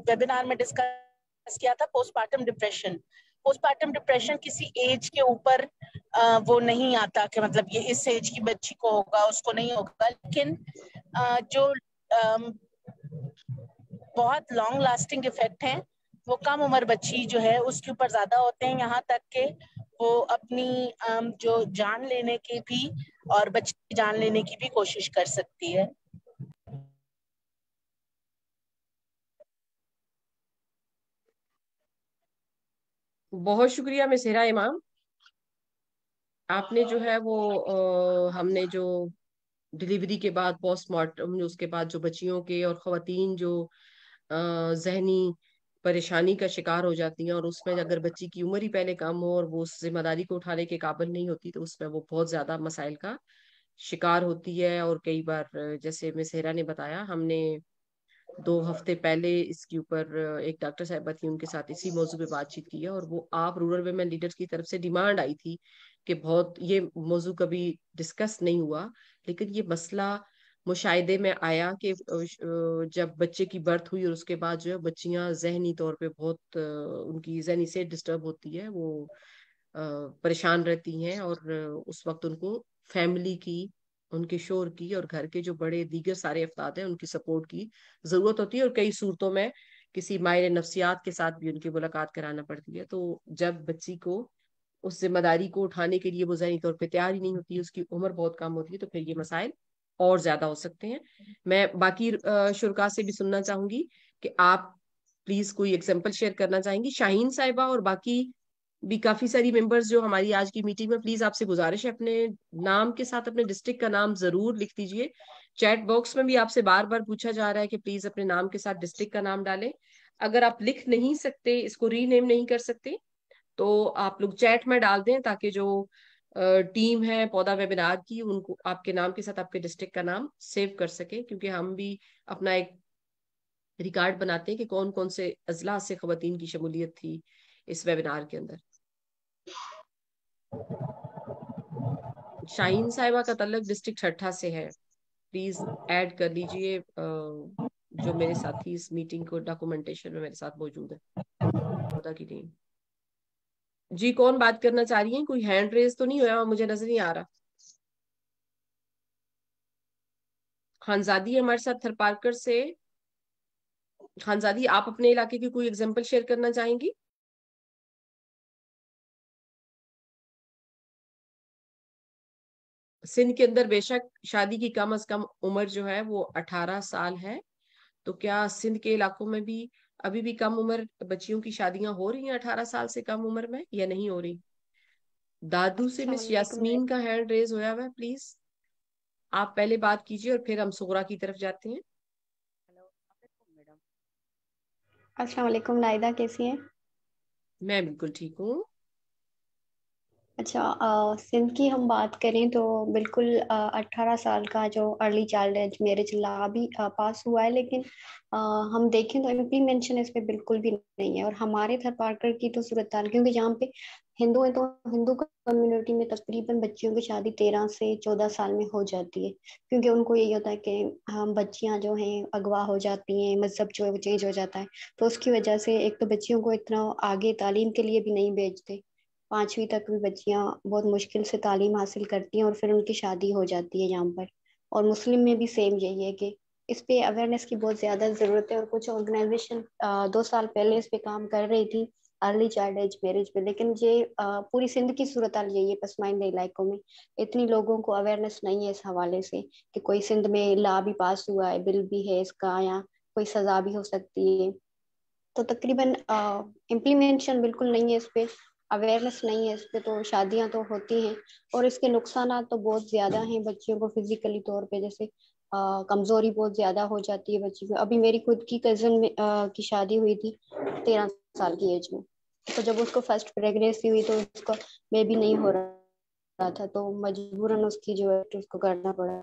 ویبینار میں ڈسکس کیا تھا post partum depression. Post partum depression کسی ایج کے اوپر وہ نہیں آتا کہ مطلب یہ اس ایج کی بچی کو ہوگا اس کو نہیں ہوگا, لیکن جو بہت لانگ لاسٹنگ افیکٹ ہیں وہ کم عمر بچی جو ہے اس کے اوپر زیادہ ہوتے ہیں, یہاں تک کہ وہ اپنی جو جان لینے کی بھی اور بچے کی جان لینے کی بھی کوشش کر سکتی ہے. بہت شکریہ مس ہیرا امام. آپ نے جو ہے وہ ہم نے جو ڈلیوری کے بعد پوسٹ مارٹم, اس کے بعد جو بچیوں کے اور خواتین جو ذہنی پریشانی کا شکار ہو جاتی ہیں, اور اس میں اگر بچی کی عمر ہی پہلے کم ہو اور وہ اس ذمہ داری کو اٹھانے کے قابل نہیں ہوتی تو اس میں وہ بہت زیادہ مسائل کا شکار ہوتی ہے. اور کئی بار جیسے مس ہیرا نے بتایا, ہم نے 2 ہفتے پہلے اس کے اوپر ایک ڈاکٹر صاحبہ تھی, ان کے ساتھ اسی موضوع پہ بات چیت کی ہے, اور وہ آپ رورل ویمن لیڈرز کی طرف سے ڈیمانڈ آئی تھی کہ بہت یہ موضوع کبھی ڈسکس نہیں ہوا, لیکن یہ مسئلہ مشاہدے میں آیا کہ جب بچے کی برتھ ہوئی اور اس کے بعد جو ہے بچیاں ذہنی طور پہ بہت ان کی ذہنی صحت ڈسٹرب ہوتی ہے, وہ پریشان رہتی ہیں, اور اس وقت ان کو فیملی کی, ان کے شوہر کی اور گھر کے جو بڑے دیگر سارے افراد ہیں ان کی سپورٹ کی ضرورت ہوتی ہے, اور کئی صورتوں میں کسی ماہر نفسیات کے ساتھ بھی ان کی ملاقات کرانا پڑتی ہے. تو جب بچی کو اس ذمہ داری کو اٹھانے کے لیے وہ ذہنی طور پہ تیار ہی نہیں ہوتی, اس کی عمر بہت کم ہوتی ہے, تو پھر یہ مسائل اور زیادہ ہو سکتے ہیں. میں باقی شرکا سے بھی سننا چاہوں گی کہ آپ پلیز کوئی ایگزامپل شیئر کرنا چاہیں گی. شاہین صاحبہ اور باقی بھی کافی ساری ممبرز جو ہماری آج کی میٹنگ میں, پلیز آپ سے گزارش ہے اپنے نام کے ساتھ اپنے ڈسٹرکٹ کا نام ضرور لکھ دیجیے. چیٹ باکس میں بھی آپ سے بار بار پوچھا جا رہا ہے کہ پلیز اپنے نام کے ساتھ ڈسٹرکٹ کا نام ڈالیں. اگر آپ لکھ نہیں سکتے, اس کو ری نیم نہیں کر سکتے, تو آپ لوگ چیٹ میں ڈال دیں تاکہ جو ٹیم ہے پودا ویبینار کی ان کو آپ کے نام کے ساتھ آپ کے ڈسٹرکٹ کا نام سیو کر سکے, کیونکہ ہم بھی اپنا ایک ریکارڈ بناتے ہیں کہ کون کون سے اضلاع سے خواتین کی شمولیت تھی اس ویبینار کے اندر. شاہین صاحبہ کا تعلق ڈسٹرکٹ ٹھٹھا سے ہے. پلیز ایڈ کر لیجئے جو میرے ساتھی اس میٹنگ کو ڈاکومنٹیشن میں میرے ساتھ موجود ہے. خدا کی ٹیم. جی کون بات کرنا چاہ رہی ہیں؟ کوئی ہینڈ ریز تو نہیں ہوا؟ مجھے نظر نہیں آ رہا. خانزادی ہے ہمارے ساتھ تھر پارکر سے. خانزادی آپ اپنے علاقے کی کوئی اگزامپل شیئر کرنا چاہیں گی؟ سندھ کے اندر بے شک شادی کی کم از کم عمر جو ہے وہ 18 سال ہے. تو کیا سندھ کے علاقوں میں بھی ابھی بھی کم عمر بچیوں کی شادیاں ہو رہی ہیں 18 سال سے کم عمر میں یا نہیں ہو رہی؟ دادو سے السلام مس علیکم یاسمین کا ہینڈ ریز ہوا ہے. پلیز آپ پہلے بات کیجیے اور پھر ہم صغرا کی طرف جاتے ہیں. میڈم. السلام علیکم نائدہ، کیسی ہیں؟ میں بالکل ٹھیک ہوں. اچھا، سندھ کی ہم بات کریں تو بالکل 18 سال کا جو ارلی چائلڈ ایج میرج لا بھی پاس ہوا ہے، لیکن ہم دیکھیں تو امپلیمنٹیشن اس پہ بالکل بھی نہیں ہے. اور ہمارے تھر پارکر کی تو صورتحال، کیونکہ جہاں پہ ہندو ہیں تو ہندو کمیونٹی میں تقریباً بچیوں کی شادی 13 سے 14 سال میں ہو جاتی ہے، کیونکہ ان کو یہی ہوتا ہے کہ ہم بچیاں جو ہیں اغوا ہو جاتی ہیں، مذہب جو ہے وہ چینج ہو جاتا ہے. تو اس کی وجہ سے ایک تو بچیوں کو اتنا آگے تعلیم کے لیے بھی نہیں بھیجتے. 5ویں تک بھی بچیاں بہت مشکل سے تعلیم حاصل کرتی ہیں اور پھر ان کی شادی ہو جاتی ہے یہاں پر. اور مسلم میں بھی سیم یہی ہے کہ اس پہ اویئرنیس کی بہت زیادہ ضرورت ہے. اور کچھ آرگنائزیشن 2 سال پہلے اس پہ کام کر رہی تھی ارلی چائلڈ ایج میرج پہ، لیکن یہ پوری سندھ کی صورتحال یہی ہے پسماندہ علاقوں میں اتنی لوگوں کو اویئرنیس نہیں ہے اس حوالے سے کہ کوئی سندھ میں لا بھی پاس ہوا ہے، بل بھی ہے اس کا، یا کوئی سزا بھی ہو سکتی ہے. تو تقریباً امپلیمنٹیشن بالکل نہیں ہے اس پہ، اویئرنیس نہیں ہے اس پہ. تو شادیاں تو ہوتی ہیں اور اس کے نقصانات تو بہت زیادہ ہیں بچیوں کو فزیکلی طور پہ، جیسے کمزوری بہت زیادہ ہو جاتی ہے بچی کو. ابھی میری خود کی کزن کی شادی ہوئی تھی 13 سال کی ایج میں. تو جب اس کو فرسٹ پریگنینسی ہوئی تو اس کو بیبی نہیں ہو رہا تھا، تو مجبوراً اس کی جو ہے اس کو کرنا پڑا.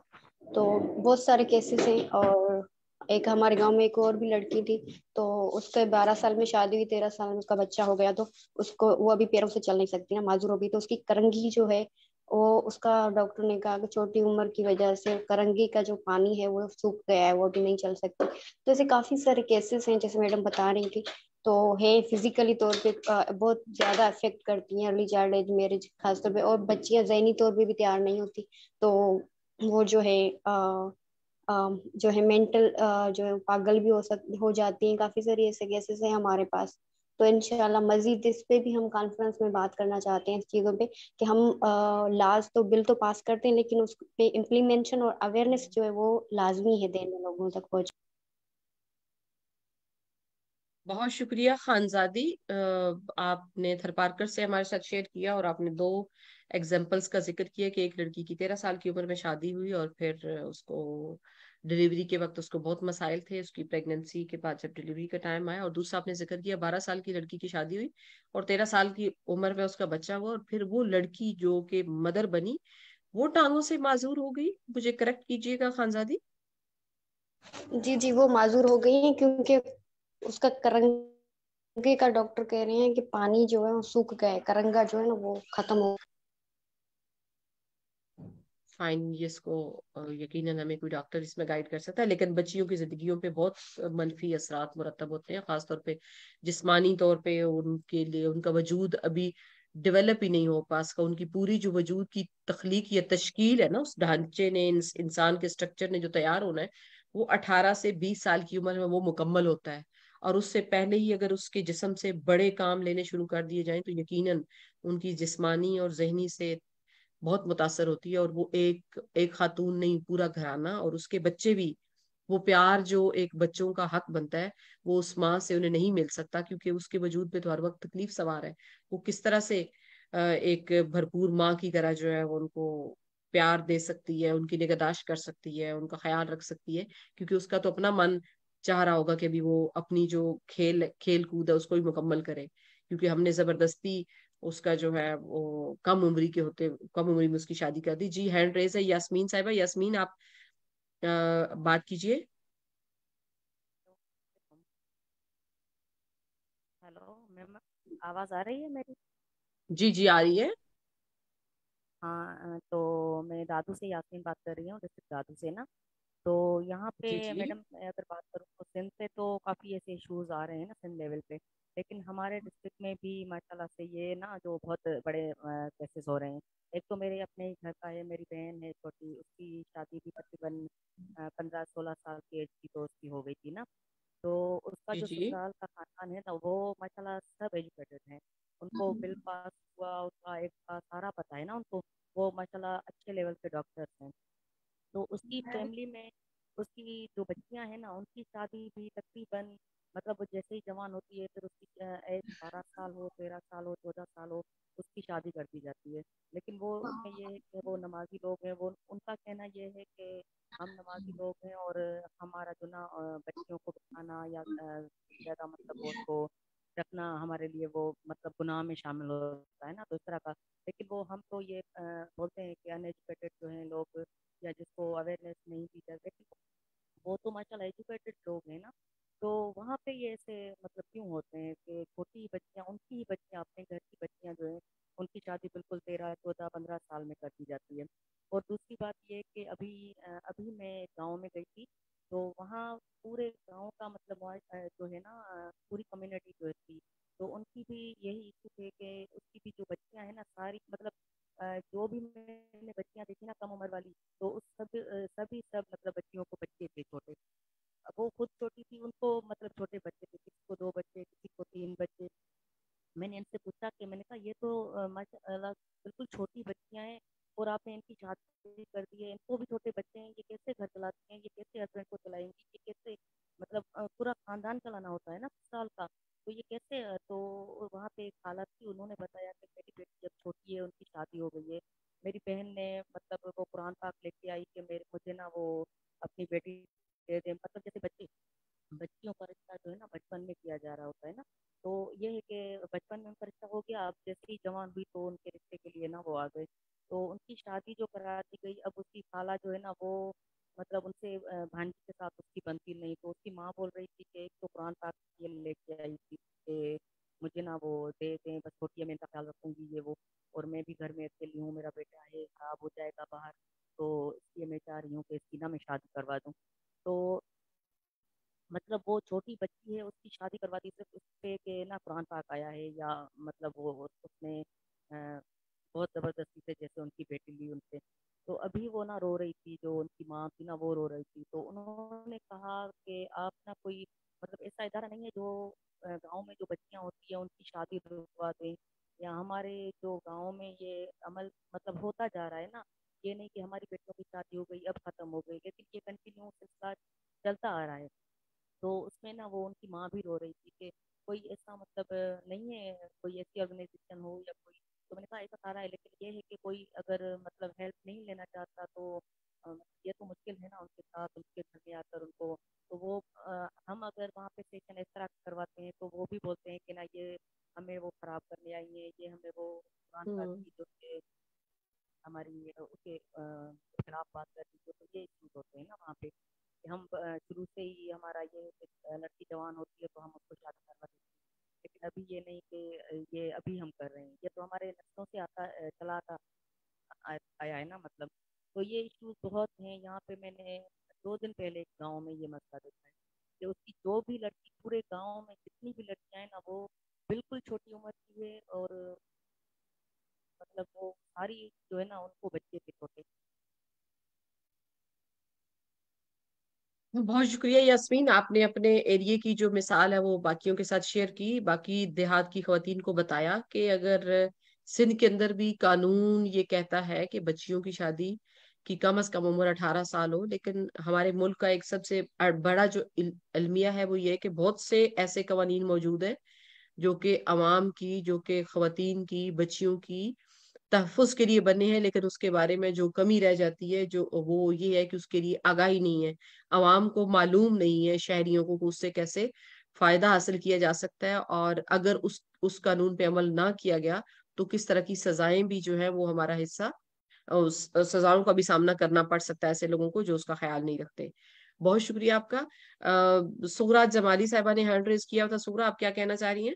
تو بہت سارے کیسز ہیں. اور ایک ہمارے گاؤں میں ایک اور بھی لڑکی تھی، تو اس کے 12 سال میں شادی ہوئی، 13 سال میں اس کا بچہ ہو گیا. تو اس کو وہ ابھی پیروں سے چل نہیں سکتی نا، معذور ہوگی. تو اس کی کرنگی جو ہے وہ اس کا ڈاکٹر نے کہا کہ چھوٹی عمر کی وجہ سے کرنگی کا جو پانی ہے وہ سوکھ گیا ہے، وہ بھی نہیں چل سکتی. تو ایسے کافی سارے کیسز ہیں جیسے میڈم بتا رہی تھی. تو ہے فزیکلی طور پہ بہت زیادہ افیکٹ کرتی ہیں ارلی چائلڈ ایج میرج خاص طور پہ. اور بچیاں ذہنی طور پہ بھی تیار نہیں ہوتی، تو وہ جو ہے مینٹل جو ہے پاگل بھی ہو جاتی ہیں. کافی ساری ایسے کیسز ہیں ہمارے پاس. تو انشاءاللہ مزید اس پہ بھی ہم کانفرنس میں بات کرنا چاہتے ہیں اس چیزوں پہ کہ ہم لاز تو بل تو پاس کرتے ہیں، لیکن اس پہ امپلیمنٹیشن اور اویئرنیس جو ہے وہ لازمی ہے دینا لوگوں تک پہنچ. بہت شکریہ خانزادی. آپ نے تھر پارکر سے ہمارے ساتھ شیئر کیا اور آپ نے 2 ایگزامپلس کا ذکر کیا کہ ایک لڑکی کی 13 سال کی عمر میں شادی ہوئی اور پھر اس کو ڈلیوری کے وقت اس کو بہت مسائل تھے، اس کی پریگننسی کے بعد جب ڈلیوری کا ٹائم آیا. اور دوسرا آپ نے ذکر کیا 12 سال کی لڑکی کی شادی ہوئی اور 13 سال کی عمر میں اس کا بچہ ہوا، اور پھر وہ لڑکی جو کہ مدر بنی وہ ٹانگوں سے معذور ہو گئی. مجھے کریکٹ کیجیے گا خانزادی. جی وہ معذور ہو گئی ہیں کیونکہ اس کا کرنگے کا ڈاکٹر کہہ رہے ہیں کہ پانی جو ہے وہ سوکھ گیا ہے، کرنگا جو ہے نا وہ ختم ہو. فائن، اس کو یقیناً ہمیں کوئی ڈاکٹر اس میں گائیڈ کر سکتا ہے، لیکن بچیوں کی زندگیوں پہ بہت منفی اثرات مرتب ہوتے ہیں، خاص طور پہ جسمانی طور پہ. ان کے لیے ان کا وجود ابھی ڈیولپ ہی نہیں ہو پاس کا. ان کی پوری جو وجود کی تخلیق یا تشکیل ہے نا، اس ڈھانچے نے، انسان کے سٹرکچر نے جو تیار ہونا ہے وہ 18 سے 20 سال کی عمر میں وہ مکمل ہوتا ہے. اور اس سے پہلے ہی اگر اس کے جسم سے بڑے کام لینے شروع کر دیے جائیں تو یقیناً ان کی جسمانی اور ذہنی سے بہت متاثر ہوتی ہے. اور وہ ایک خاتون نہیں، پورا گھرانہ اور اس کے بچے بھی، وہ پیار جو ایک بچوں کا حق بنتا ہے وہ اس ماں سے انہیں نہیں مل سکتا، کیونکہ اس کے وجود پہ تو ہر وقت تکلیف سوار ہے. وہ کس طرح سے ایک بھرپور ماں کی طرح جو ہے وہ ان کو پیار دے سکتی ہے، ان کی نگہداشت کر سکتی ہے، ان کا خیال رکھ سکتی ہے، کیونکہ اس کا تو اپنا من چاہ رہا ہوگا کہ بھی وہ اپنی جو کھیل کود ہے اس کو بھی مکمل کرے. کیونکہ ہم نے زبردستی اس کا جو ہے وہ کم عمری میں اس کی شادی کر دی. جی ہینڈ ریز ہے یاسمین صاحبہ. یاسمین آپ بات کیجئے. آواز آ رہی ہے میری؟ جی جی آ رہی ہے. ہاں تو میں دادو سے یاسمین بات کر رہی ہوں، ڈسٹرکٹ دادو سے نا. تو یہاں پہ جی جی میڈم میں اگر بات کروں تو سندھ پہ تو کافی ایسے ایشوز آ رہے ہیں نا سندھ لیول پہ، لیکن ہمارے ڈسٹرکٹ میں بھی ماشاء اللہ سے یہ نا جو بہت بڑے کیسز ہو رہے ہیں. ایک تو میرے اپنے ہی گھر کا ہے، میری بہن ہے چھوٹی، اس کی شادی بھی تقریباً 15-16 سال کی ایج کی تو اس کی ہو گئی تھی نا. تو اس کا جی جو جی سسرال کا خاندان ہے نا وہ ماشاء اللہ سب ایجوکیٹڈ ہیں، ان کو بل پاس ہوا اس کا ایک کا سارا پتہ ہے نا ان کو، وہ ماشاء اللہ اچھے لیول کے ڈاکٹرس ہیں. تو اس کی فیملی میں اس کی جو بچیاں ہیں نا ان کی شادی بھی تقریباً مطلب وہ جیسے ہی جوان ہوتی ہے پھر اس کی ایج 12 سال ہو، 13 سال ہو، 14 سال ہو، اس کی شادی کر دی جاتی ہے. لیکن وہ اس میں یہ ہے کہ وہ نمازی لوگ ہیں، وہ ان کا کہنا یہ ہے کہ ہم نمازی لوگ ہیں اور ہمارا جو نا بچیوں کو بچانا یا زیادہ مطلب اس کو رکھنا ہمارے لیے وہ مطلب گناہ میں شامل ہوتا ہے نا، تو اس طرح کا. لیکن وہ ہم تو یہ بولتے ہیں کہ ان ایجوکیٹڈ جو ہیں لوگ یا جس کو اویئرنیس نہیں دی جاتی، وہ تو ماشاء اللہ ایجوکیٹڈ لوگ ہیں نا. تو وہاں پہ یہ ایسے مطلب کیوں ہوتے ہیں کہ چھوٹی بچیاں، ان کی بچیاں، اپنے گھر کی بچیاں جو ہیں ان کی شادی بالکل 13, 14, 15 سال میں کر دی جاتی ہے. اور دوسری بات یہ کہ ابھی میں گاؤں میں گئی تھی تو وہاں پورے گاؤں کا مطلب جو ہے نا پوری کمیونٹی جو تھی تو ان کی بھی یہی ایشو تھے کہ اس کی بھی جو بچیاں ہیں نا ساری مطلب جو بھی میں نے بچیاں دیکھی نا کم عمر والی، تو اس سب مطلب بچیوں کو بچے تھے چھوٹے. وہ خود چھوٹی تھی، ان کو مطلب چھوٹے بچے تھے، کسی کو 2 بچے، کسی کو 3 بچے. میں نے ان سے پوچھا کہ میں نے کہا یہ تو ماشاء اللہ بالکل چھوٹی بچیاں ہیں اور آپ نے ان کی شادی کر دی ہے، ان کو بھی چھوٹے بچے ہیں، یہ کیسے گھر چلاتی ہیں، یہ کیسے ہسبینڈ کو چلائیں گی، یہ کیسے مطلب پورا خاندان چلانا ہوتا ہے نا 10 سال کا، تو یہ کیسے. تو وہاں پہ ایک حالت تھی، انہوں نے بتایا کہ میری بیٹی جب چھوٹی ہے ان کی شادی ہو گئی ہے، میری بہن نے مطلب وہ قرآن پاک لے کے آئی کہ مجھے نا وہ اپنی بیٹی دے دیں. مطلب جیسے بچیوں کا رشتہ جو ہے نا بچپن میں کیا جا رہا ہوتا ہے نا، تو یہ ہے کہ بچپن میں ان کا رشتہ ہو گیا، اب جیسے ہی جوان ہوئی تو ان کے رشتے کے لیے نا وہ آ گئے. تو ان کی شادی جو کرا دی گئی، اب اس کی خالہ جو ہے نا وہ مطلب ان سے بھانجی کے ساتھ اس کی بنتی نہیں، تو اس کی ماں بول رہی تھی کہ ایک تو قرآن پاک یہ لے کے آئی تھی کہ مجھے نا وہ دے دیں، بس چھوٹی ہے میں ان کا خیال رکھوں گی یہ وہ، اور میں بھی گھر میں اکیلی ہوں، میرا بیٹا ہے خراب ہو جائے گا باہر، تو اس لیے میں چاہ رہی ہوں کہ اس کی نا میں شادی کروا دوں. تو مطلب وہ چھوٹی بچی ہے اس کی شادی کروا دی صرف اس پہ کہ نا قرآن پاک آیا ہے، یا مطلب وہ اس نے بہت زبردستی سے جیسے ان کی بیٹی لی ان سے. تو ابھی وہ نہ رو رہی تھی، جو ان کی ماں تھی نا وہ رو رہی تھی. تو انہوں نے کہا کہ آپ نا کوئی مطلب ایسا ادارہ نہیں ہے جو گاؤں میں جو بچیاں ہوتی ہیں ان کی شادی رکوا دیں، یا ہمارے جو گاؤں میں یہ عمل مطلب ہوتا جا رہا ہے نا، یہ نہیں کہ ہماری بیٹیوں کی شادی ہو گئی اب ختم ہو گئی، لیکن یہ کنٹینیو سلسلہ چلتا آ رہا ہے. تو اس میں نا وہ ان کی ماں بھی رو رہی تھی کہ کوئی ایسا مطلب نہیں ہے، کوئی ایسی آرگنائزیشن ہو یا کوئی. تو میں نے کہا ایسا سارا ہے، لیکن یہ ہے کہ کوئی اگر مطلب ہیلپ نہیں لینا چاہتا تو یہ تو مشکل ہے نا ان کے ساتھ، ان کے گھر میں آ کر ان کو. تو وہ ہم اگر وہاں پہ سیشن اس طرح کرواتے ہیں تو وہ بھی بولتے ہیں کہ نا یہ ہمیں وہ خراب کرنے آئی ہیں، یہ ہمیں وہ قرآن پاک کی جو کہ ہماری اس کے خلاف بات کر رہی ہے. تو یہ ایشوز ہوتے ہیں نا وہاں پہ کہ ہم شروع سے ہی ہمارا یہ لڑکی جوان ہوتی ہے تو ہم اس کو شادی کروا دیتے ہیں، لیکن ابھی یہ نہیں کہ یہ ابھی ہم کر رہے ہیں، یہ تو ہمارے نسلوں سے چلا آتا آیا ہے نا مطلب. تو یہ ایشوز بہت ہیں یہاں پہ. میں نے 2 دن پہلے ایک گاؤں میں یہ مسئلہ دیکھا ہے کہ اس کی جو بھی لڑکی پورے گاؤں میں جتنی بھی لڑکیاں ہیں نا وہ بالکل چھوٹی عمر کی ہے، اور مطلب وہ ساری جو ہے نا ان کو بچے تھے چھوٹے. بہت شکریہ یاسمین، آپ نے اپنے ایریے کی جو مثال ہے وہ باقیوں کے ساتھ شیئر کی، باقی دیہات کی خواتین کو بتایا کہ اگر سندھ کے اندر بھی قانون یہ کہتا ہے کہ بچیوں کی شادی کی کم از کم عمر 18 سال ہو، لیکن ہمارے ملک کا ایک سب سے بڑا جو المیہ ہے وہ یہ کہ بہت سے ایسے قوانین موجود ہیں جو کہ عوام کی، جو کہ خواتین کی، بچیوں کی تحفظ کے لیے بنے ہیں، لیکن اس کے بارے میں جو کمی رہ جاتی ہے جو وہ یہ ہے کہ اس کے لیے آگاہی نہیں ہے، عوام کو معلوم نہیں ہے، شہریوں کو اس سے کیسے فائدہ حاصل کیا جا سکتا ہے، اور اگر اس قانون پہ عمل نہ کیا گیا تو کس طرح کی سزائیں بھی جو ہے وہ ہمارا حصہ، اس سزاؤں کا بھی سامنا کرنا پڑ سکتا ہے ایسے لوگوں کو جو اس کا خیال نہیں رکھتے. بہت شکریہ آپ کا. سغرا جمالی صاحبہ نے ہینڈ ریز کیا تھا. سغرا آپ کیا کہنا چاہ رہی ہیں؟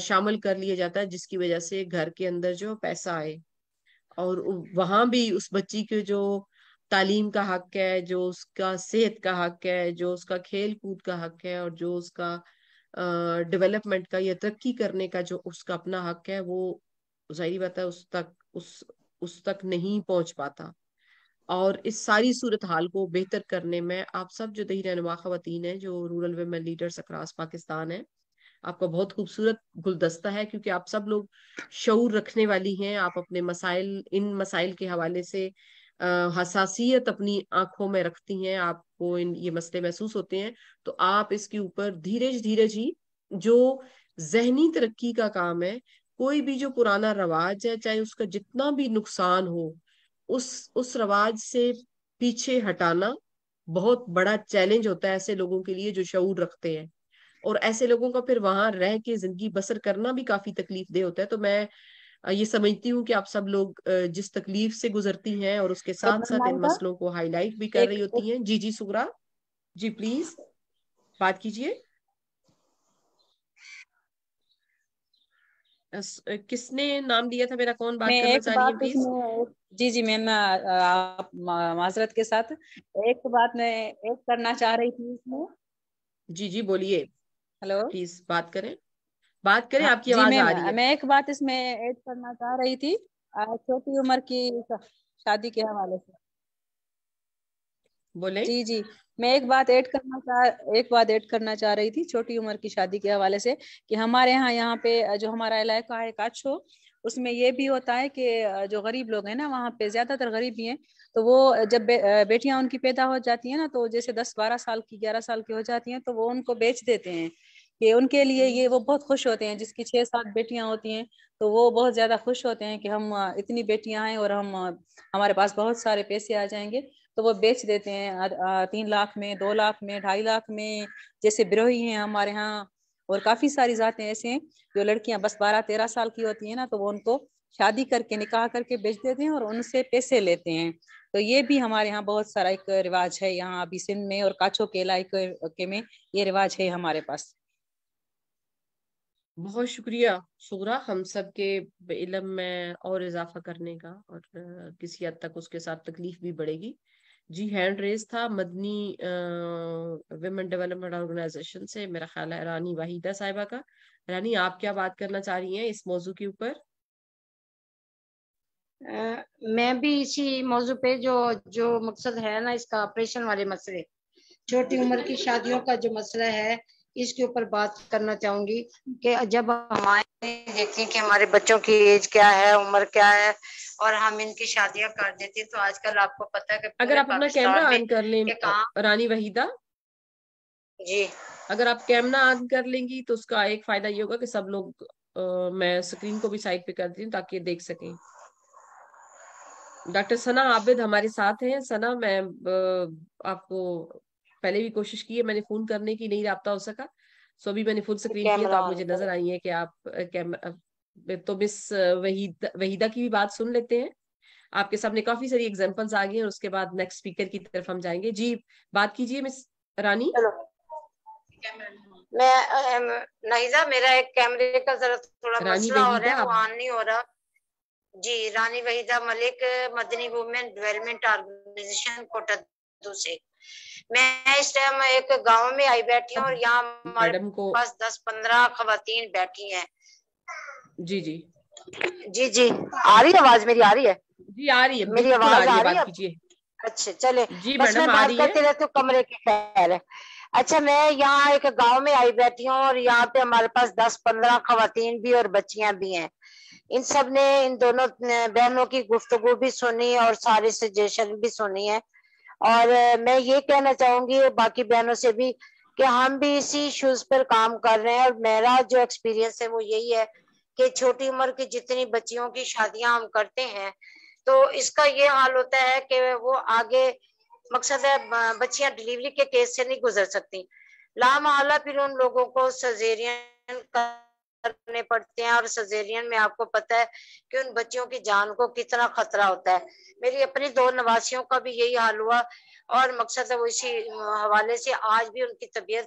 شامل کر لیا جاتا ہے، جس کی وجہ سے گھر کے اندر جو پیسہ آئے، اور وہاں بھی اس بچی کے جو تعلیم کا حق ہے، جو اس کا صحت کا حق ہے، جو اس کا کھیل کود کا حق ہے، اور جو اس کا ڈیولپمنٹ کا یا ترقی کرنے کا جو اس کا اپنا حق ہے، وہ ظاہری بات ہے اس تک نہیں پہنچ پاتا. اور اس ساری صورتحال کو بہتر کرنے میں آپ سب جو دیہی رہنما خواتین ہیں، جو rural women leaders across Pakistan ہیں، آپ کا بہت خوبصورت گلدستہ ہے، کیونکہ آپ سب لوگ شعور رکھنے والی ہیں. آپ اپنے ان مسائل کے حوالے سے حساسیت اپنی آنکھوں میں رکھتی ہیں، آپ کو یہ مسئلے محسوس ہوتے ہیں، تو آپ اس کے اوپر دھیرے ہی جو ذہنی ترقی کا کام ہے، کوئی بھی جو پرانا رواج ہے، چاہے اس کا جتنا بھی نقصان ہو، اس رواج سے پیچھے ہٹانا بہت بڑا چیلنج ہوتا ہے ایسے لوگوں کے لیے جو شعور رکھتے ہیں. اور ایسے لوگوں کا پھر وہاں رہ کے زندگی بسر کرنا بھی کافی تکلیف دہ ہوتا ہے. تو میں یہ سمجھتی ہوں کہ آپ سب لوگ جس تکلیف سے گزرتی ہیں اور اس کے ساتھ ساتھ ان مسئلوں کو ہائی لائٹ بھی کر رہی ہوتی ہیں. جی سغرا جی پلیز بات کیجیے. کس نے نام دیا تھا میرا؟ کون بات کرنا چاہ رہی ہے پلیز؟ جی میم، آپ معذرت کے ساتھ ایک بات میں ایڈ کرنا چاہ رہی تھی اس میں. جی بولیے. ہلو پلیز بات کریں. آپ کی جی آواز میم، آ رہی ہے. میں ایک بات اس میں ایڈ کرنا چاہ رہی تھی چھوٹی عمر کی شادی کے حوالے سے. بولے. جی میں ایک بات ایڈ کرنا چاہ رہی تھی چھوٹی عمر کی شادی کے حوالے سے، کہ ہمارے یہاں پہ جو ہمارا علاقہ ہے کاچھو، اس میں یہ بھی ہوتا ہے کہ جو غریب لوگ ہیں نا، وہاں پہ زیادہ تر غریب ہی ہیں، تو وہ جب بیٹیاں ان کی پیدا ہو جاتی ہیں نا، تو جیسے 10-12 سال کی 11 سال کی ہو جاتی ہیں، تو وہ ان کو بیچ دیتے ہیں. کہ ان کے لیے یہ وہ بہت خوش ہوتے ہیں، جس کی 6-7 بیٹیاں ہوتی ہیں تو وہ بہت زیادہ خوش ہوتے ہیں کہ ہم اتنی بیٹیاں ہیں اور ہمارے پاس بہت سارے پیسے آ جائیں گے، تو وہ بیچ دیتے ہیں 3 لاکھ میں، 2 لاکھ میں، 2.5 لاکھ میں. جیسے بروہی ہیں ہمارے ہاں، اور کافی ساری ذاتیں ایسے ہیں جو لڑکیاں بس 12-13 سال کی ہوتی ہیں نا، تو وہ ان کو شادی کر کے نکاح کر کے بیچ دیتے ہیں اور ان سے پیسے لیتے ہیں. تو یہ بھی ہمارے ہاں بہت سارا ایک رواج ہے، یہاں ابھی سندھ میں اور کاچھو کے علاقے میں یہ رواج ہے ہمارے پاس. بہت شکریہ سغرا، ہم سب کے علم میں اور اضافہ کرنے کا، اور کسی حد تک اس کے ساتھ تکلیف بھی بڑھے گی. جی ہینڈ ریز تھا مدنی ویمن ڈیولپمنٹ آرگنائزیشن سے، میرا خیال ہے رانی وحیدہ صاحبہ کا. رانی، آپ کیا بات کرنا چاہ رہی ہیں اس موضوع کے اوپر؟ میں بھی اسی موضوع پہ جو مقصد ہے نا، اس کا آپریشن والے مسئلے، چھوٹی عمر کی شادیوں کا جو مسئلہ ہے، اس کے اوپر بات کرنا چاہوں گی. کہ جب ہمارے دیکھتے ہیں کہ ہمارے بچوں کی ایج کیا ہے، عمر کیا ہے، اور ہم ان کی شادیاں کر دیتے ہیں، تو آج کل آپ کو پتہ ہے کہ اگر آپ اپنا کیمرہ آن کر لیں رانی وحیدہ. جی اگر آپ کیمرہ آن کر لیں گی تو اس کا ایک فائدہ یہ ہوگا کہ سب لوگ میں اسکرین کو بھی سائڈ پہ کر دی ہوں تاکہ دیکھ سکیں. ڈاکٹر ثنا عابد ہمارے ساتھ ہیں. ثنا، میں آپ کو پہلے بھی کوشش کی ہے، میں نے فون کرنے کی، نہیں رابطہ ہو سکا، سو ابھی میں نے فل سکرین کی ہے، تو آپ مجھے نظر آئی ہیں کہ آپ تو مس وحیدہ کی بھی بات سن لیتے ہیں. آپ کے سامنے کافی ساری ایگزامپلز آ گئی ہیں، اور اس کے بعد نیکسٹ اسپیکر کی طرف ہم جائیں گے. جی بات کیجیے مس رانی. میں نہیزہ، میرا ایک کیمرے کا ذرا تھوڑا مسئلہ ہو رہا ہے، وہ آن نہیں ہو رہا. جی رانی وحیدہ ملک، مدنی وومن ڈیولپمنٹ آرگنائزیشن کوٹا سے. میں اس ٹائم ایک گاؤں میں آئی بیٹھی ہوں، اور یہاں ہمارے پاس 10-15 خواتین بیٹھی ہیں. جی آ رہی ہے آواز میری؟ آ رہی ہے؟ جی آ رہی ہے، میری آواز آ رہی ہے؟ کیجیے. اچھا چلے، جی بس میں بات کرتے رہتی ہوں، کمرے کی خیر ہے. اچھا، میں یہاں ایک گاؤں میں آئی بیٹھی ہوں، اور یہاں پہ ہمارے پاس 10-15 خواتین بھی اور بچیاں بھی ہیں. ان سب نے ان دونوں بہنوں کی گفتگو بھی سنی اور سارے سجیشن بھی سنی ہے. اور میں یہ کہنا چاہوں گی باقی بہنوں سے بھی کہ ہم بھی اسی ایشوز پر کام کر رہے ہیں. اور میرا جو ایکسپیرینس ہے وہ یہی ہے کہ چھوٹی عمر کی جتنی بچیوں کی شادیاں ہم کرتے ہیں، تو اس کا یہ حال ہوتا ہے کہ وہ آگے، مقصد ہے بچیاں ڈیلیوری کے کیس سے نہیں گزر سکتی، لامحالہ پھر ان لوگوں کو سیزیرین کرنے پڑتے ہیں. اور سیزیرین میں آپ کو پتہ ہے کہ ان بچیوں کی جان کو کتنا خطرہ ہوتا ہے. میری اپنی 2 نواسیوں کا بھی یہی حال ہوا، اور مقصد ہے وہ اسی حوالے سے آج بھی ان کی طبیعت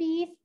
30,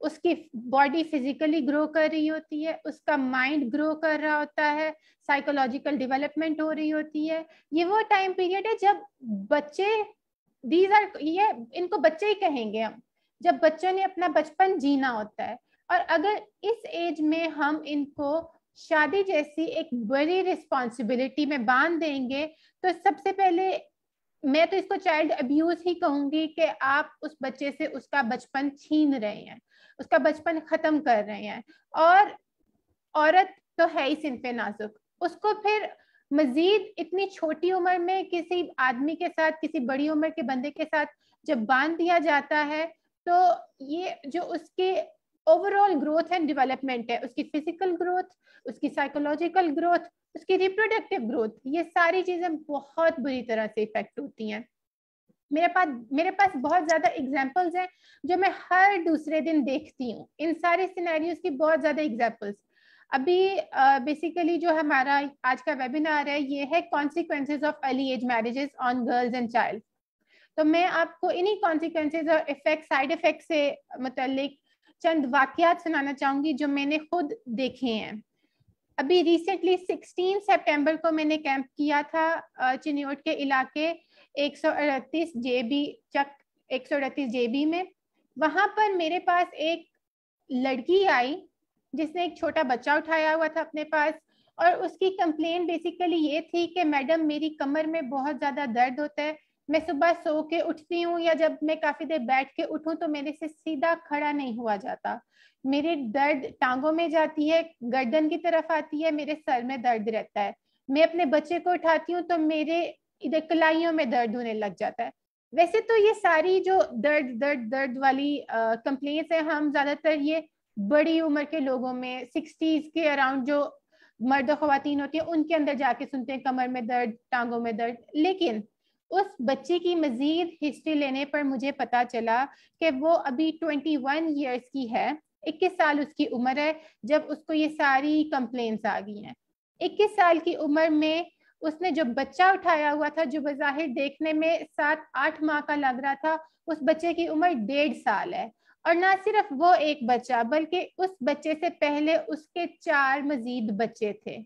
اس کی باڈی فزیکلی گرو کر رہی ہوتی ہے, اس کا مائنڈ گرو کر رہا ہوتا ہے, سائیکولوجیکل ڈیولپمنٹ ہو رہی ہوتی ہے. یہ وہ ٹائم پیریڈ ہے جب بچے, یہ ان کو بچے ہی کہیں گے ہم, جب بچوں نے اپنا بچپن جینا ہوتا ہے. اور اگر اس ایج میں ہم ان کو شادی جیسی ایک بڑی رسپانسبلٹی میں باندھ دیں گے تو سب سے پہلے میں تو اس کو چائلڈ ابیوز ہی کہوں گی کہ آپ اس بچے سے اس کا بچپن چھین رہے ہیں, اس کا بچپن ختم کر رہے ہیں. اور عورت تو ہے ہی صنف نازک, اس کو پھر مزید اتنی چھوٹی عمر میں کسی آدمی کے ساتھ, کسی بڑی عمر کے بندے کے ساتھ جب باندھ دیا جاتا ہے تو یہ جو اس کے over all growth and development ہے, اس کی فزیکل گروتھ, اس کی سائیکولوجیکل گروتھ, اس کی ریپروڈکٹیو گروتھ, یہ ساری چیزیں بہت بری طرح سے افیکٹ ہوتی ہیں. میرے پاس بہت زیادہ ایگزامپلز ہیں جو میں ہر دوسرے دن دیکھتی ہوں. ان سارے سینیریوز کی بہت زیادہ ایگزامپلز. ابھی بیسیکلی جو ہمارا آج کا ویبینار ہے یہ ہے consequences of early age marriages on girls and child. تو میں آپ کو انہی کانسیکوینسز اور افیکٹ, سائیڈ افیکٹ سے متعلق چند واقعات سنانا چاہوں گی جو میں نے خود دیکھے ہیں. ابھی ریسنٹلی 16 سپٹمبر کو میں نے کیمپ کیا تھا چنیوٹ کے علاقے 138 جے بی میں. وہاں پر میرے پاس ایک لڑکی آئی جس نے ایک چھوٹا بچہ اٹھایا ہوا تھا اپنے پاس, اور اس کی کمپلین بیسیکلی یہ تھی کہ میڈم میری کمر میں بہت زیادہ درد ہوتا ہے, میں صبح سو کے اٹھتی ہوں یا جب میں کافی دیر بیٹھ کے اٹھوں تو میرے سے سیدھا کھڑا نہیں ہوا جاتا, میرے درد ٹانگوں میں جاتی ہے, گردن کی طرف آتی ہے, میرے سر میں درد رہتا ہے, میں اپنے بچے کو اٹھاتی ہوں تو میرے ادھر کلائیوں میں درد ہونے لگ جاتا ہے. ویسے تو یہ ساری جو درد والی کمپلینٹس ہیں ہم زیادہ تر یہ بڑی عمر کے لوگوں میں 60s کے اراؤنڈ جو مرد و خواتین ہوتی ہیں ان کے اندر جا کے سنتے ہیں, کمر میں درد, ٹانگوں میں درد. لیکن اس بچی کی مزید ہسٹری لینے پر مجھے پتا چلا کہ وہ ابھی 21 ایئرس کی ہے, 21 سال اس کی عمر ہے جب اس کو یہ ساری کمپلینٹس آ گئی ہیں. 21 سال کی عمر میں اس نے جو بچہ اٹھایا ہوا تھا جو بظاہر دیکھنے میں 7-8 ماہ کا لگ رہا تھا, اس بچے کی عمر 1.5 سال ہے. اور نہ صرف وہ ایک بچہ بلکہ اس بچے سے پہلے اس کے 4 مزید بچے تھے.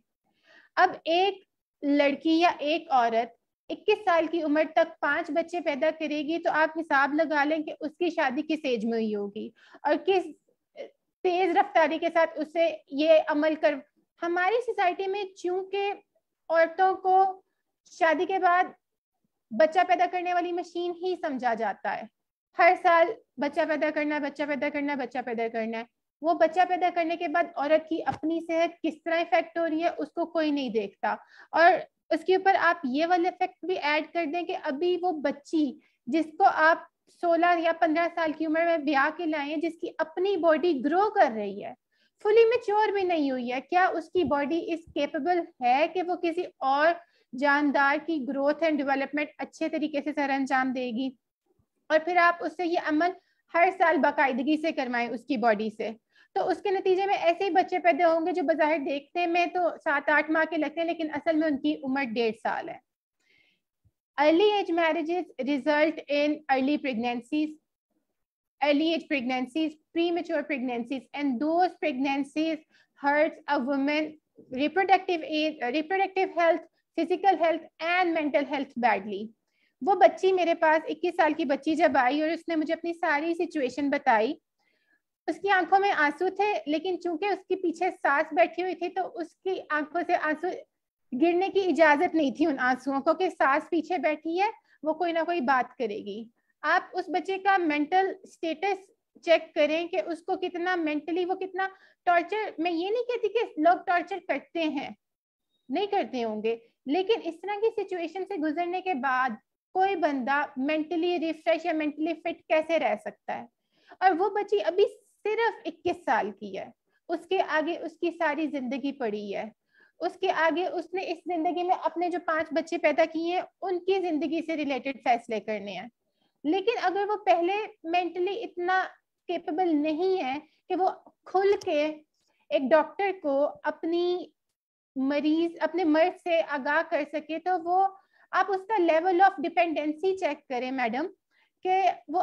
اب ایک لڑکی یا ایک عورت 21 سال کی عمر تک 5 بچے پیدا کرے گی تو آپ حساب لگا لیں کہ اس کی شادی کس ایج میں ہوئی ہوگی اور کس تیز رفتاری کے ساتھ اسے یہ عمل کر. ہماری سوسائٹی میں چونکہ عورتوں کو شادی کے بعد بچہ پیدا کرنے والی مشین ہی سمجھا جاتا ہے, ہر سال بچہ پیدا کرنا ہے, بچہ پیدا کرنا ہے, بچہ پیدا کرنا ہے. وہ بچہ پیدا کرنے کے بعد عورت کی اپنی صحت کس طرح افیکٹ ہو رہی ہے اس کو کوئی نہیں دیکھتا. اور اس کے اوپر آپ یہ والے افیکٹ بھی ایڈ کر دیں کہ ابھی وہ بچی جس کو آپ 16 یا 15 سال کی عمر میں بیاہ کے لائے ہیں, جس کی اپنی باڈی گرو کر رہی ہے, فلی میچور بھی نہیں ہوئی ہے, کیا اس کی باڈی اس کیپیبل ہے کہ وہ کسی اور جاندار کی گروتھ اینڈ ڈیولپمنٹ اچھے طریقے سے سر انجام دے گی؟ اور پھر آپ اس سے یہ عمل ہر سال باقاعدگی سے کروائیں اس کی باڈی سے, تو اس کے نتیجے میں ایسے ہی بچے پیدا ہوں گے جو بظاہر دیکھنے میں تو 7-8 ماہ کے لگتے ہیں لیکن اصل میں ان کی عمر 1.5 سال ہے. Early age marriages result in early pregnancies, early age pregnancies, premature pregnancies, and those pregnancies hurt a woman reproductive age, reproductive health, physical health and mental health badly. وہ بچی میرے پاس 21 سال کی بچی جب آئی اور اس نے مجھے اپنی ساری سچویشن بتائی, اس کی آنکھوں میں آنسو تھے لیکن چونکہ اس کے پیچھے ساس بیٹھی ہوئی تھی تو اس کی آنکھوں سے آنسو گرنے کی اجازت نہیں تھی ان آنسوؤں کو کہ ساس پیچھے بیٹھی ہے وہ کوئی نہ کوئی بات کرے گی. آپ اس بچے کا مینٹل سٹیٹس چیک کریں کہ اس کو کتنا مینٹلی وہ کتنا ٹارچر, میں یہ نہیں کہتی کہ لوگ ٹارچر کرتے ہیں, نہیں کرتے ہوں گے, لیکن اس طرح کی سچویشن سے گزرنے کے بعد کوئی بندہ مینٹلی ریفریش یا مینٹلی فٹ کیسے رہ سکتا ہے؟ اور وہ بچی ابھی صرف 21 سال کی ہے, اس کے آگے اس کی ساری زندگی پڑی ہے, اس کے آگے اس نے اس زندگی میں اپنے جو 5 بچے پیدا کیے ہیں ان کی زندگی سے ریلیٹڈ فیصلے کرنے ہیں. لیکن اگر وہ پہلے مینٹلی اتنا کیپیبل نہیں ہے کہ وہ کھل کے ایک ڈاکٹر کو اپنے مرض سے آگاہ کر سکے تو وہ آپ اس کا لیول آف ڈیپینڈنسی چیک کریں میڈم کہ وہ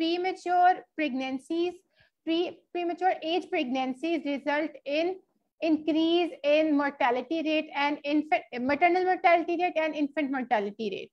premature age pregnancies result in increase in mortality rate and maternal mortality rate and infant mortality rate.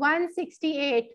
168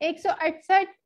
168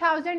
1000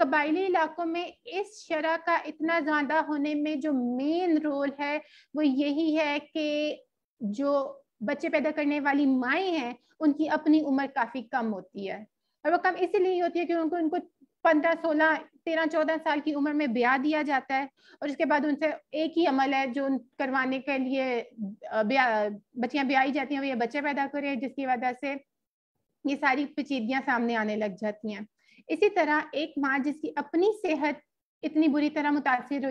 قبائلی علاقوں میں اس شرح کا اتنا زیادہ ہونے میں جو مین رول ہے وہ یہی ہے کہ جو بچے پیدا کرنے والی مائیں ہیں ان کی اپنی عمر کافی کم ہوتی ہے، اور وہ کم اسی لیے ہوتی ہے کہ ان کو 15 16 13 14 سال کی عمر میں بیاہ دیا جاتا ہے، اور اس کے بعد ان سے ایک ہی عمل ہے جو کروانے کے لیے بچیاں بیائی جاتی ہیں وہ یہ بچے پیدا کرے، جس کی وجہ سے یہ ساری پیچیدگیاں سامنے آنے لگ جاتی ہیں۔ اسی طرح ایک ماں جس کی اپنی صحت اتنی بری طرح متاثر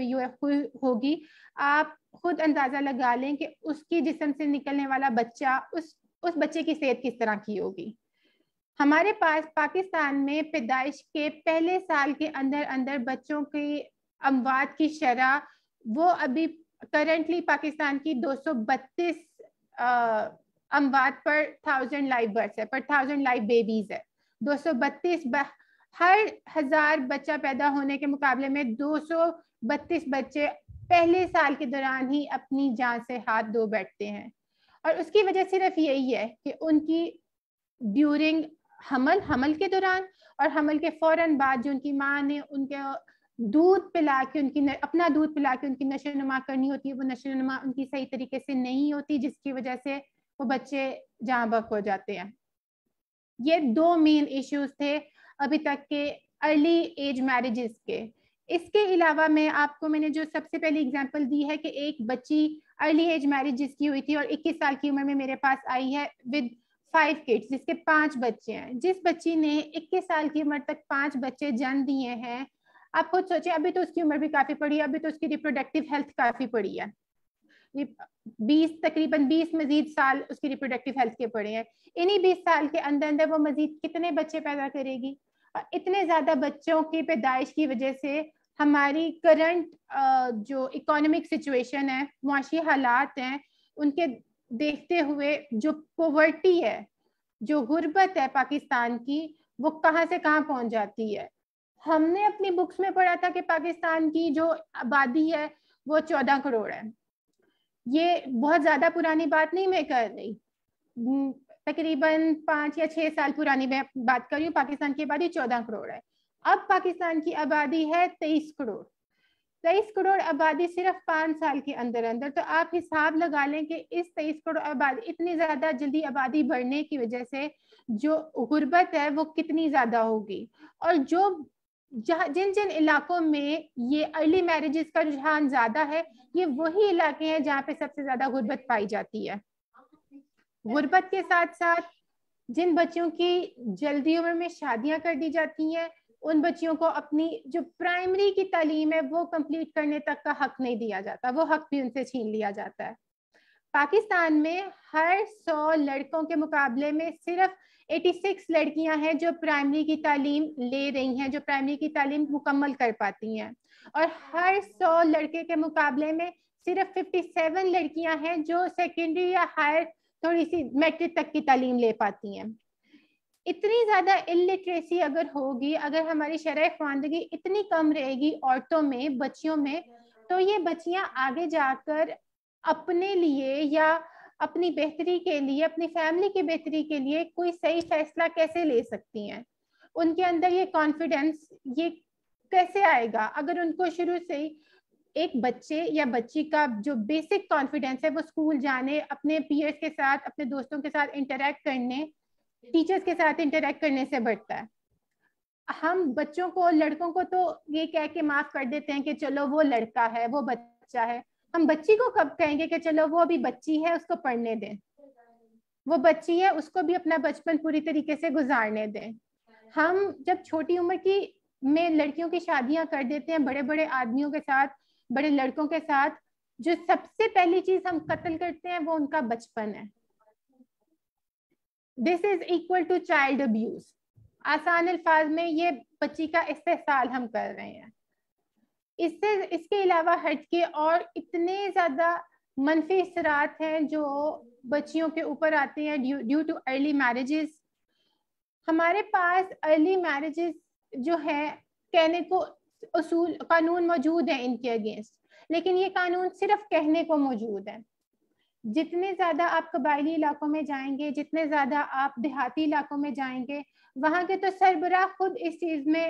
ہوگی، آپ خود اندازہ لگا لیں کہ اس کی جسم سے نکلنے والا بچہ اس بچے کی صحت کس طرح کی ہوگی۔ ہمارے پاس پاکستان میں پیدائش کے پہلے سال کے اندر بچوں کی اموات کی شرح وہ ابھی کرنٹلی پاکستان کی 232 اموات پر 1000 لائیو برتھ ہے، پر 1000 لائیو بیبیز ہے۔ 232 ہر 1000 بچہ پیدا ہونے کے مقابلے میں 232 بچے پہلے سال کے دوران ہی اپنی جان سے ہاتھ دھو بیٹھتے ہیں، اور اس کی وجہ صرف یہی ہے کہ ان کی ڈیورنگ حمل کے دوران اور حمل کے فوراً بعد جو ان کی ماں نے ان کے دودھ پلا کے اپنا دودھ پلا کے ان کی نشو نما کرنی ہوتی ہے، وہ نشو نما ان کی صحیح طریقے سے نہیں ہوتی، جس کی وجہ سے وہ بچے جاں بحق ہو جاتے ہیں۔ یہ 2 مین ایشوز تھے ابھی تک کے ارلی ایج میرجز کے۔ اس کے علاوہ میں نے جو سب سے پہلی اگزامپل دی ہے کہ ایک بچی ارلی ایج میرج جس کی ہوئی تھی اور 21 سال کی عمر میں میرے پاس آئی ہے ود 5 kids، جس کے 5 بچے ہیں۔ جس بچی نے 21 سال کی عمر تک 5 بچے جنم دیے ہیں، آپ خود سوچیں ابھی تو اس کی عمر بھی کافی پڑی ہے، ابھی تو اس کی ریپروڈکٹیو ہیلتھ کافی پڑی ہے، 20 مزید سال اس کی ریپروڈکٹیو ہیلتھ کے پڑے ہیں۔ انہی 20 سال کے اندر وہ مزید کتنے بچے پیدا کرے گی؟ اتنے زیادہ بچوں کی پیدائش کی وجہ سے ہماری کرنٹ جو اکانومک سچویشن ہے، معاشی حالات ہیں، ان کے دیکھتے ہوئے جو پوورٹی ہے، جو غربت ہے پاکستان کی، وہ کہاں سے کہاں پہنچ جاتی ہے۔ ہم نے اپنی بکس میں پڑھا تھا کہ پاکستان کی جو آبادی ہے وہ 14 کروڑ ہے۔ یہ بہت زیادہ پرانی بات نہیں میں کر رہی، تقریباً 5 یا 6 سال پرانی میں بات کر رہی ہوں۔ پاکستان کی آبادی 14 کروڑ ہے، اب پاکستان کی آبادی ہے 23 کروڑ۔ 23 کروڑ آبادی صرف 5 سال کے اندر، تو آپ حساب لگا لیں کہ اس 23 کروڑ آبادی، اتنی زیادہ جلدی آبادی بڑھنے کی وجہ سے جو غربت ہے وہ کتنی زیادہ ہوگی، اور جن علاقوں میں یہ ارلی میرجز کا رجحان زیادہ ہے، یہ وہی علاقے ہیں جہاں پہ سب سے زیادہ غربت پائی جاتی ہے۔ غربت کے ساتھ ساتھ جن بچوں کی جلدی عمر میں شادیاں کر دی جاتی ہیں، ان بچیوں کو اپنی جو پرائمری کی تعلیم ہے وہ کمپلیٹ کرنے تک کا حق نہیں دیا جاتا، وہ حق بھی ان سے چھین لیا جاتا ہے۔ پاکستان میں ہر 100 لڑکوں کے مقابلے میں صرف 86 لڑکیاں ہیں جو پرائمری کی تعلیم لے رہی ہیں، جو پرائمری کی تعلیم مکمل کر پاتی ہیں، اور ہر 100 لڑکے کے مقابلے میں صرف 57 لڑکیاں ہیں جو سیکنڈری یا ہائر تھوڑی سی میٹرک تک کی تعلیم لے پاتی ہیں۔ اتنی زیادہ الٹریسی اگر ہوگی، اگر ہماری شرح خواندگی اتنی کم رہے گی عورتوں میں، بچیوں میں، تو یہ بچیاں آگے جا کر اپنے لیے یا اپنی بہتری کے لیے، اپنی فیملی کی بہتری کے لیے کوئی صحیح فیصلہ کیسے لے سکتی ہیں؟ ان کے اندر یہ کانفیڈنس یہ کیسے آئے گا اگر ان کو شروع سے ہی ایک بچے یا بچی کا جو بیسک کانفیڈنس ہے وہ اسکول جانے، اپنے پیئرز کے ساتھ، اپنے دوستوں کے ساتھ انٹریکٹ کرنے، ٹیچرز کے ساتھ انٹریکٹ کرنے سے بڑھتا ہے۔ ہم بچوں کو، لڑکوں کو تو یہ کہہ کے معاف کر دیتے ہیں کہ چلو وہ لڑکا ہے، وہ بچہ ہے۔ ہم بچی کو کب کہیں گے کہ چلو وہ ابھی بچی ہے، اس کو پڑھنے دیں، وہ بچی ہے، اس کو بھی اپنا بچپن پوری طریقے سے گزارنے دیں۔ ہم جب چھوٹی عمر کی میں لڑکیوں کی شادیاں کر دیتے ہیں بڑے بڑے آدمیوں کے ساتھ، بڑے لڑکوں کے ساتھ، جو سب سے پہلی چیز ہم قتل کرتے ہیں وہ ان کا بچپن ہے۔ This is equal to child abuse۔ آسان الفاظ میں یہ بچی کا استحصال ہم کر رہے ہیں۔ اس کے علاوہ ہٹ کے اور اتنے زیادہ منفی اثرات ہیں جو بچیوں کے اوپر آتے ہیں ڈیو ٹو ارلی میرجز۔ ہمارے پاس ارلی میرجز جو ہے کہنے کو اصول قانون موجود ہیں ان کے اگینسٹ، لیکن یہ قانون صرف کہنے کو موجود ہے۔ جتنے زیادہ آپ قبائلی علاقوں میں جائیں گے، جتنے زیادہ آپ دیہاتی علاقوں میں جائیں گے، وہاں کے تو سربراہ خود اس چیز میں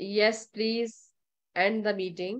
Yes, please end the meeting.